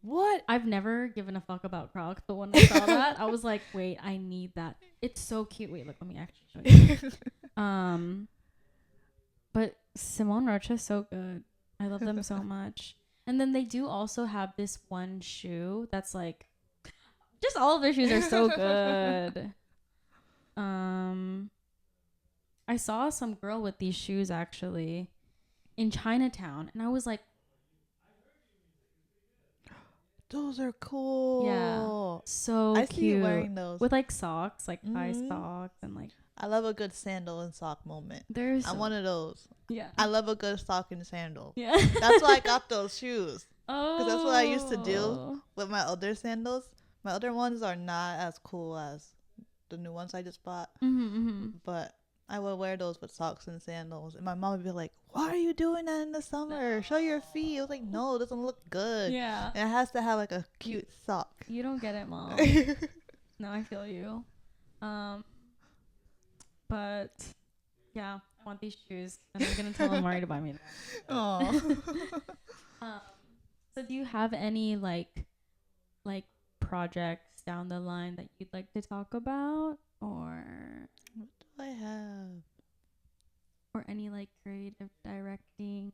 What? I've never given a fuck about Crocs, but when I saw that, I was like, wait, I need that. It's so cute. Wait, look, let me actually show you. But Simone Rocha is so good. I love them so much. And then they do also have this one shoe that's like, just all of their shoes are so good. I saw some girl with these shoes actually in Chinatown, and I was like, those are cool. yeah, so I cute. see you wearing those with like socks, like high socks, and like I love a good sandal and sock moment. there's I'm one of those. yeah. I love a good sock and sandal. Yeah. That's why I got those shoes. Oh. Because that's what I used to do with my other sandals. My other ones are not as cool as the new ones I just bought. But I would wear those with socks and sandals. And my mom would be like, why are you doing that in the summer? Show your feet. I was like, no, it doesn't look good. Yeah. And it has to have like a cute sock. You don't get it, Mom. No, I feel you. But yeah, I want these shoes, and I'm gonna tell Amari to buy me them. Oh. So do you have any like projects down the line that you'd like to talk about, or What do I have? or any like creative directing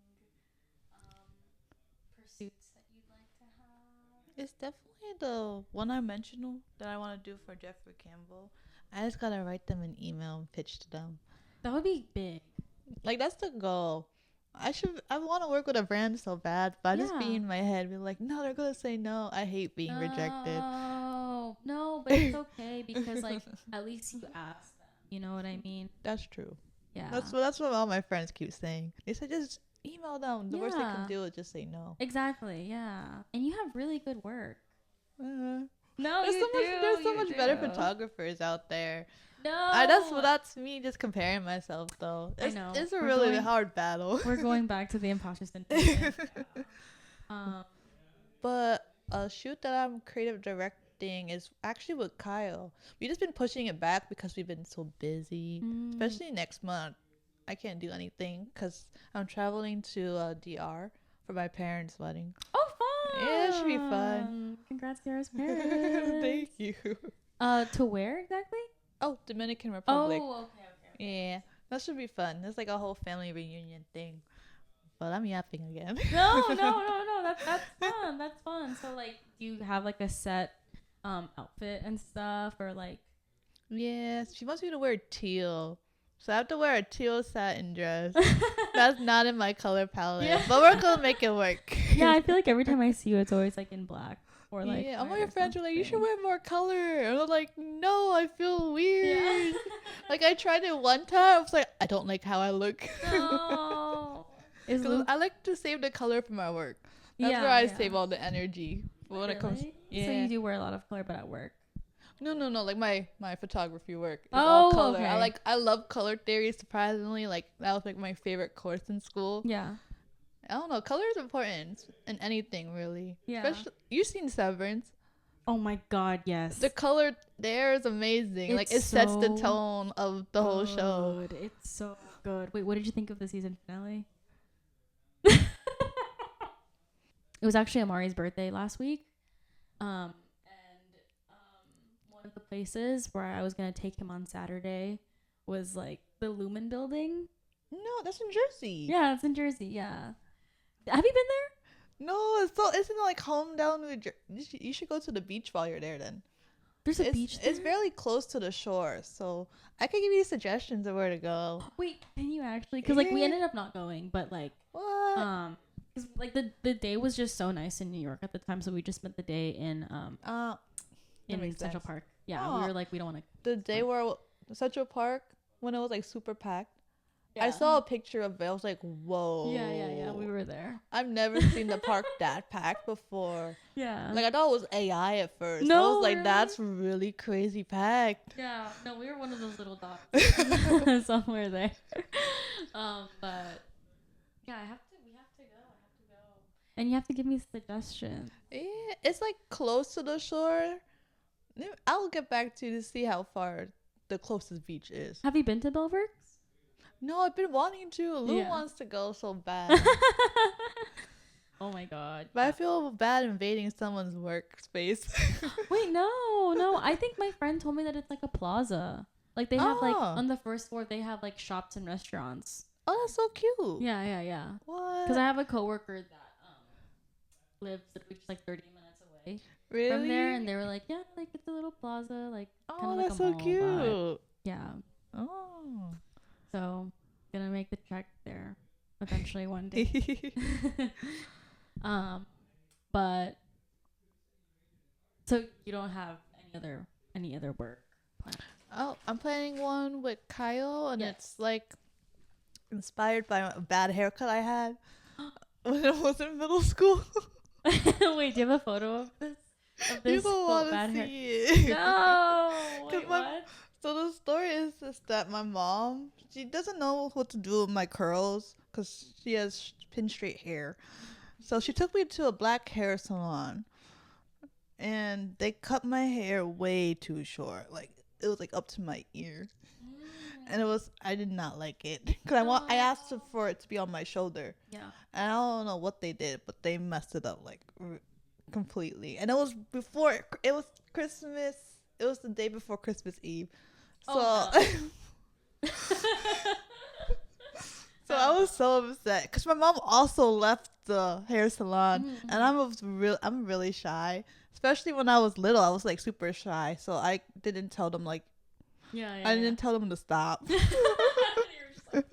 pursuits that you'd like to have? It's definitely the one I mentioned that I want to do for Jeffrey Campbell. I just gotta write them an email and pitch to them. That would be big. Like that's the goal. I want to work with a brand so bad, but I just be Yeah. in my head, be like, no, they're gonna say no. I hate being rejected. No, but it's okay because like at least you asked them. You know what I mean? That's true. Yeah. That's what all my friends keep saying. They said just email them. The worst they Yeah. can do is just say no. Exactly. Yeah. And you have really good work. Uh, No, there's so much better photographers out there. No. That's me just comparing myself though. I know. It's a We're really going- hard battle. We're going back to the imposter syndrome. But a shoot that I'm creative directing is actually with Kyle. We've just been pushing it back because we've been so busy. Especially next month. I can't do anything because I'm traveling to DR for my parents' wedding. Oh, fun! Yeah, it should be fun. Congrats, Ciara's parents. Thank you. To where exactly? Oh, Dominican Republic. Oh, okay. Yeah, that should be fun. It's like a whole family reunion thing. But I'm yapping again. No. That's fun. That's fun. So like, do you have like a set outfit and stuff, or like? Yeah, she wants me to wear teal. So I have to wear a teal satin dress. That's not in my color palette. Yeah. But we're gonna make it work. Yeah, I feel like every time I see you, it's always like in black or like. Yeah, all white my or friends are like, you should something. wear more color. And I'm like, no, I feel weird. Yeah. Like I tried it one time. I was like, I don't like how I look. No. Is 'Cause I like to save the color for my work. That's where I save all the energy. But when it comes, yeah. So you do wear a lot of color, but at work. No. Like my photography work is Oh, all color. okay. I love color theory. Surprisingly, like that was like my favorite course in school. Yeah. I don't know. Color is important in anything, really. Yeah. Especially, you've seen Severance. Oh my God, yes. The color there is amazing. Like it sets the so tone of the whole show. Good. It's so good. Wait, what did you think of the season finale? It was actually Amari's birthday last week. And one of the places where I was gonna take him on Saturday was like the Lumen building. No, that's in Jersey. Yeah, it's in Jersey. Yeah. Have you been there? No, isn't it like home down New Jersey? You should go to the beach while you're there then. There's a beach there? It's fairly close to the shore, so I could give you suggestions of where to go. Wait, can you actually? Because like we Yeah. ended up not going, but like What? because like the day was just so nice in New York at the time, so we just spent the day in That makes Central sense. Park. Yeah, Aw. we were like we don't want to. The day where Central Park when it was like super packed. I saw a picture of it. I was like, whoa. Yeah. We were there. I've never seen the park that packed before. Yeah. Like, I thought it was AI at first. I No, was like, really? that's really crazy packed. Yeah. No, we were one of those little dots somewhere there. But yeah, we have to go. And you have to give me suggestions. Yeah, it's like close to the shore. I'll get back to you to see how far the closest beach is. Have you been to Bellworks? No, I've been wanting to. Lou Yeah. wants to go so bad. Oh my god. But I feel bad invading someone's workspace. Wait, no. I think my friend told me that it's like a plaza. Like they have like on the first floor they have like shops and restaurants. Oh, that's so cute. Yeah. What? Because I have a coworker that lives literally just like 30 minutes away Really? from there, and they were like, yeah, like it's a little plaza, like kind Oh, of like that's a so mall, cute. but yeah. Oh. So gonna make the trek there eventually one day. But so you don't have any other work plans? Oh, I'm planning one with Kyle, and Yes. it's like inspired by a bad haircut I had when I was in middle school. Wait, do you have a photo of this? You don't want bad to hair? see it. No. Wait, 'Cause what? So the story is that my mom, she doesn't know what to do with my curls because she has pin straight hair. So she took me to a black hair salon, and they cut my hair way too short. Like it was like up to my ear, and I did not like it because I asked for it to be on my shoulder. Yeah. And I don't know what they did, but they messed it up like completely. And it was Christmas. It was the day before Christmas Eve. So, so I was so upset because my mom also left the hair salon, and I'm really shy, especially when I was little. I was like super shy, so I didn't tell them I didn't tell them to stop. You're just like,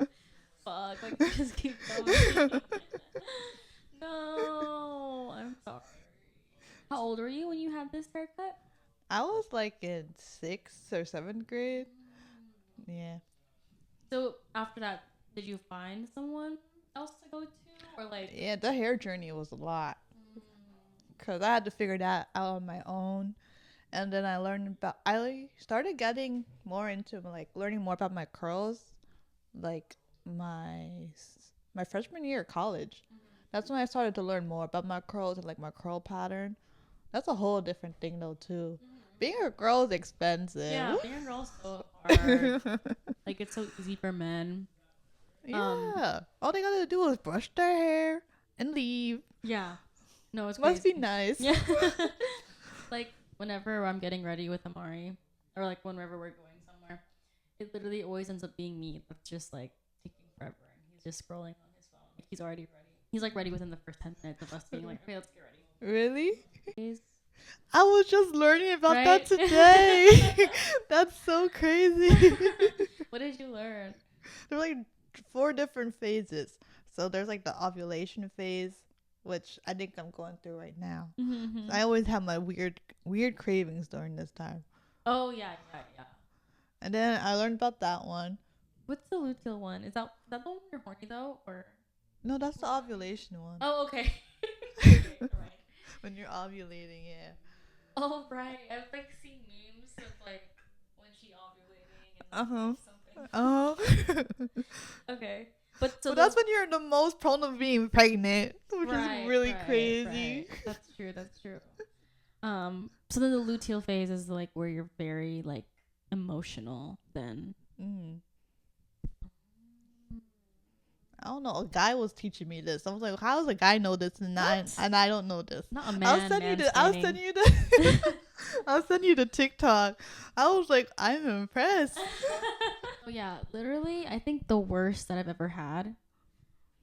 fuck, like just keep going. No, I'm sorry. How old were you when you had this haircut? I was like in 6th or 7th grade. Yeah. So after that, did you find someone else to go to, or like? Yeah, the hair journey was a lot because I had to figure that out on my own, and then I started getting more into like learning more about my curls, like my freshman year of college. That's when I started to learn more about my curls and like my curl pattern. That's a whole different thing though too. Being a girl is expensive. Yeah, being a girl's so hard. Like it's so easy for men. Yeah. All they gotta do is brush their hair and leave. Yeah. No, it's Must crazy. be nice. Yeah. Like whenever I'm getting ready with Amari, or like whenever we're going somewhere, it literally always ends up being me that's just like taking forever, and he's just scrolling on his phone. Like, he's already ready. He's like ready within the first 10 minutes of us being like, okay, let's get ready. Really? He's I was just learning about that Right? today. That's so crazy. What did you learn? There are like 4 different phases. So there's like the ovulation phase, which I think I'm going through right now. Mm-hmm. I always have my weird cravings during this time. Oh yeah. And then I learned about that one. What's the luteal one? Is that the one when you're horny though, or? No, that's the ovulation one. Oh, okay. Okay, right. When you're ovulating, yeah. Oh, right. I've like seen memes of like when she ovulating and something. Okay. But so that's when you're the most prone of being pregnant, which is really crazy. Right. That's true. So then the luteal phase is like where you're very like emotional then. I don't know. A guy was teaching me this. I was like, how does a guy know this and I don't know this? Not a man. I'll send you the I'll send you the TikTok. I was like, I'm impressed. Oh yeah, literally, I think the worst that I've ever had,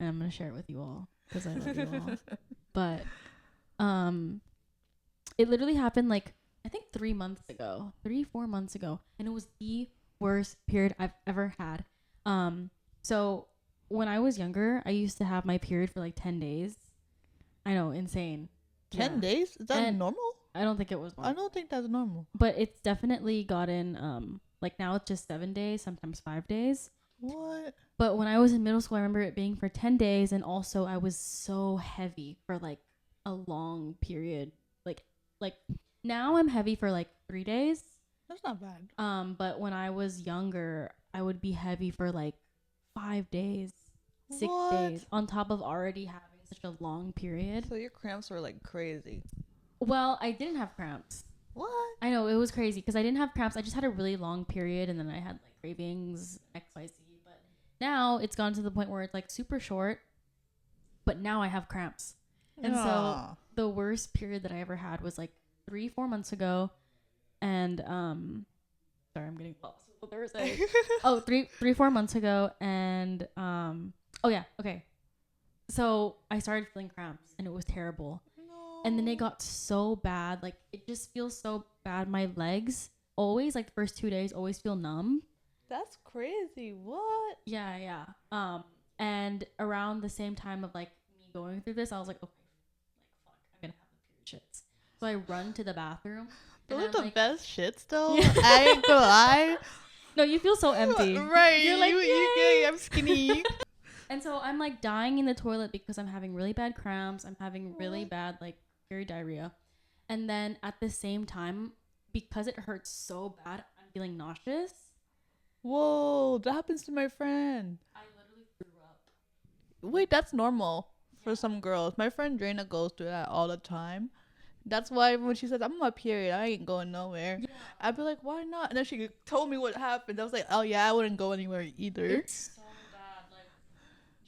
and I'm gonna share it with you all because I love you all. But, it literally happened like I think 4 months ago, and it was the worst period I've ever had. So when I was younger, I used to have my period for like 10 days. I know, insane. 10 days? Is that normal? I don't think it was normal. I don't think that's normal. But it's definitely gotten like now it's just 7 days, sometimes 5 days. What? But when I was in middle school, I remember it being for 10 days. And also I was so heavy for like a long period. Like now I'm heavy for like 3 days. That's not bad. But when I was younger, I would be heavy for like 5 days, 6 days, on top of already having such a long period. So your cramps were like crazy. Well, I didn't have cramps. What? I know, it was crazy because I didn't have cramps. I just had a really long period, and then I had like cravings, XYZ. But now it's gone to the point where it's like super short, but now I have cramps. And so the worst period that I ever had was like 3-4 months ago. And sorry, I'm getting lost with what they were saying. 3-4 months ago. And oh yeah, okay. So I started feeling cramps, and it was terrible. And then it got so bad, like it just feels so bad. My legs always, like the first 2 days, always feel numb. That's crazy. What? Yeah. And around the same time of like me going through this, I was like, okay, like fuck, I'm gonna have the period shits. So I run to the bathroom. Those are the best shits, though. Yeah. I ain't gonna lie. No, you feel so empty. Right. You're like, I'm skinny. And so I'm like dying in the toilet because I'm having really bad cramps. I'm having really bad like diarrhea. And then at the same time, because it hurts so bad, I'm feeling nauseous. Whoa, that happens to my friend. I literally threw up. Wait, that's normal for some girls. My friend Drina goes through that all the time. That's why when she says, I'm on my period, I ain't going nowhere. Yeah. I'd be like, why not? And then she told me what happened. I was like, oh yeah, I wouldn't go anywhere either. It's so bad. Like,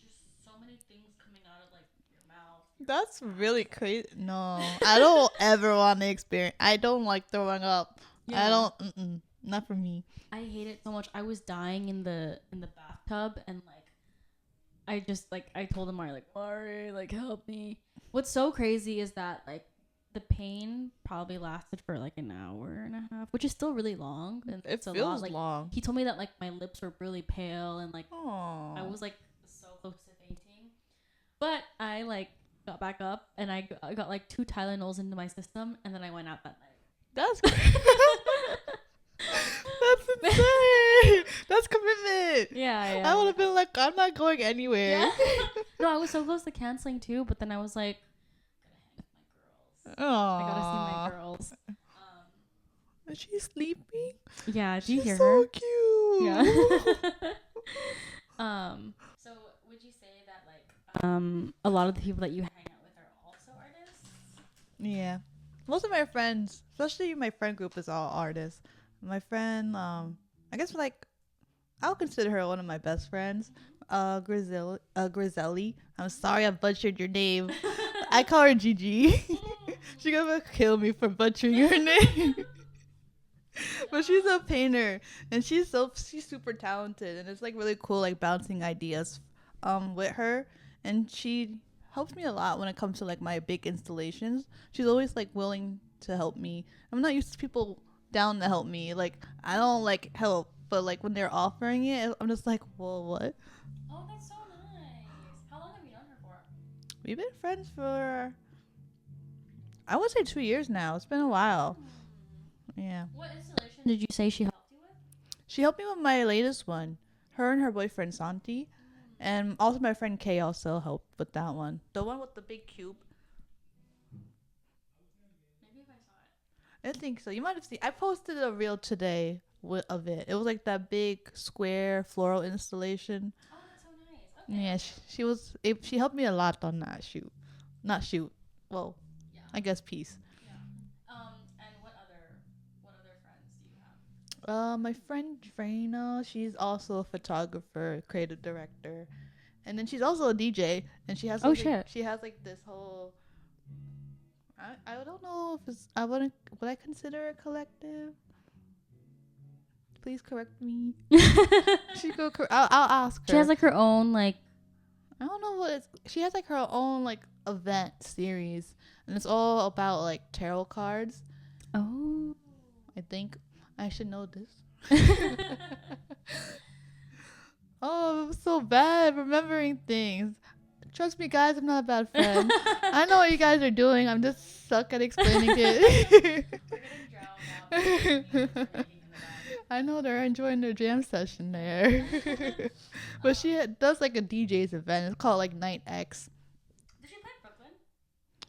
just so many things coming out of like your mouth. That's really crazy. No, I don't ever want to experience. I don't like throwing up. Yeah. I don't. Not for me. I hate it so much. I was dying in the bathtub, and like, I told him, Mari, like help me. What's so crazy is that like the pain probably lasted for like an hour and a half, which is still really long. And it feels like, long. He told me that like my lips were really pale, and like aww. I was like so close to fainting, but I like got back up, and I got like 2 Tylenols into my system, and then I went out that night. That's that's insane. That's commitment. Yeah. I would have been like, I'm not going anywhere. Yeah. No, I was so close to canceling too, but then I was like, I gotta see my girls. Is she sleeping? Yeah, do you hear so her? So cute. Yeah. So would you say that like a lot of the people that you hang out with are also artists? Yeah. Most of my friends, especially my friend group, is all artists. My friend, I guess like I'll consider her one of my best friends. Griselli. I'm sorry I butchered your name. I call her Gigi. She's gonna kill me for butchering her name. But she's a painter, and she's super talented, and it's like really cool like bouncing ideas with her, and she helps me a lot when it comes to like my big installations. She's always like willing to help me. I'm not used to people down to help me. Like I don't like help, but like when they're offering it, I'm just like, well, what? Oh, that's so nice. How long have you known her for? We've been friends for, I would say 2 years now. It's been a while. Yeah. What installation did you say she helped you with? She helped me with my latest one. Her and her boyfriend Santi. And also my friend Kay also helped with that one. The one with the big cube. Maybe if I saw it. I think so. You might have seen. I posted a reel today of it. It was like that big square floral installation. Oh, that's so nice. Yeah, Okay. she helped me a lot on that shoot. Not shoot. Well, yeah. I guess piece. Yeah. And what other friends do you have? My friend Drina, she's also a photographer, creative director, and then she's also a DJ. And she has she has like this whole. I don't know if it's would I consider it collective? Please correct me. I'll ask her. She has like her own like. I don't know what it's. She has like her own like event series, and it's all about like tarot cards. Oh. I think I should know this. Oh, I'm so bad remembering things. Trust me, guys, I'm not a bad friend. I know what you guys are doing. I'm just suck at explaining it. I know they're enjoying their jam session there. But she does like a DJ's event. It's called like Night X. Does she play in Brooklyn?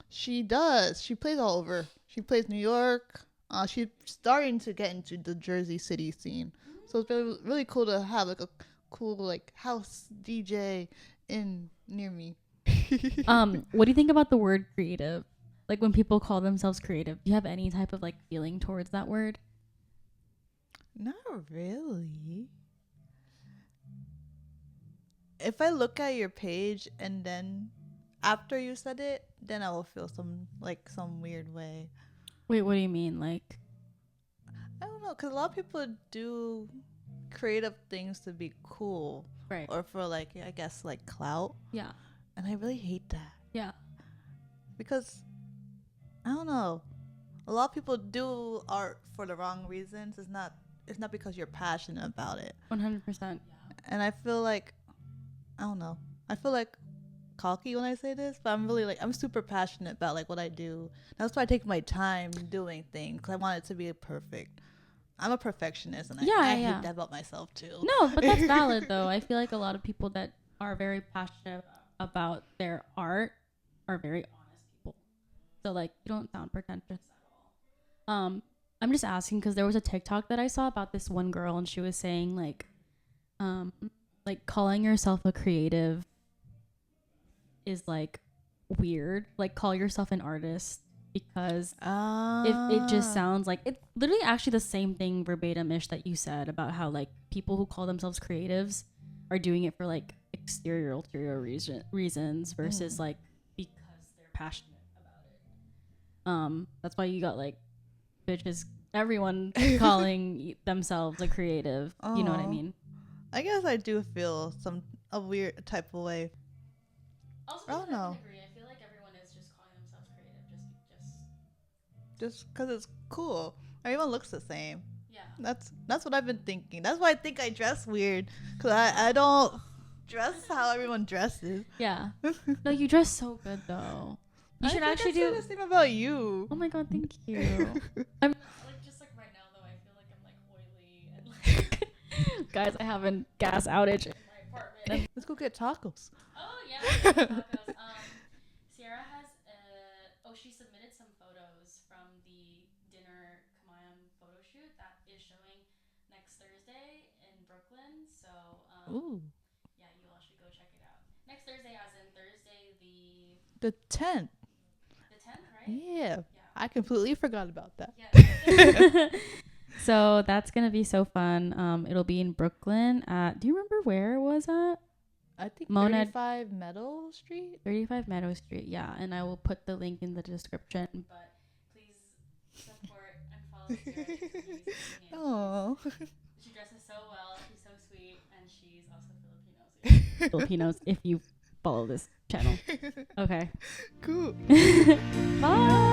She does. She plays all over. She plays New York. She's starting to get into the Jersey City scene. So it's really, really cool to have like a cool like house DJ in near me. What do you think about the word creative? Like when people call themselves creative, do you have any type of like feeling towards that word? Not really. If I look at your page and then after you said it, then I will feel some weird way. Wait, what do you mean? Like, I don't know, because a lot of people do creative things to be cool, right? Or for like, I guess like clout. Yeah. And I really hate that. Yeah. Because I don't know, a lot of people do art for the wrong reasons. It's not because you're passionate about it. 100%. And I feel like, I don't know, I feel like cocky when I say this, but I'm super passionate about like what I do. That's why I take my time doing things, because I want it to be perfect. I'm a perfectionist, and I hate that about myself too. No, but that's valid though. I feel like a lot of people that are very passionate about their art are very honest people. So like, you don't sound pretentious at all. I'm just asking because there was a TikTok that I saw about this one girl, and she was saying like calling yourself a creative is like weird. Like, call yourself an artist, because if it just sounds like it's literally actually the same thing verbatim-ish that you said about how like people who call themselves creatives are doing it for like exterior ulterior reasons versus like because they're passionate about it. That's why you got like bitches, everyone calling themselves a creative. You know what I mean? I guess I do feel a weird type of way. Also, I don't know. I agree. I feel like everyone is just calling themselves creative just because it's cool. Everyone looks the same. Yeah. That's what I've been thinking. That's why I think I dress weird, because I don't dress how everyone dresses. Yeah. No, you dress so good though. You should actually do the same about you. Oh my god, thank you. I'm like just like right now though, I feel like I'm like oily and like guys, I have a gas outage in my apartment. Let's go get tacos. Oh yeah, tacos. Ciara has she submitted some photos from the dinner Kamayan photo shoot that is showing next Thursday in Brooklyn. So Ooh. Yeah, you all should go check it out. Next Thursday, as in Thursday the 10th. The 10th, right? Yeah. I completely forgot about that. Yeah. So that's gonna be so fun. It'll be in Brooklyn at. Do you remember where it was at? I think 35 Meadow Street. 35 Meadow Street. Yeah, and I will put the link in the description. But please support and follow Ciara. Oh. She dresses so well. She's so sweet, and she's also Filipino. So Filipinos, if you follow this channel. Okay. Cool. Bye.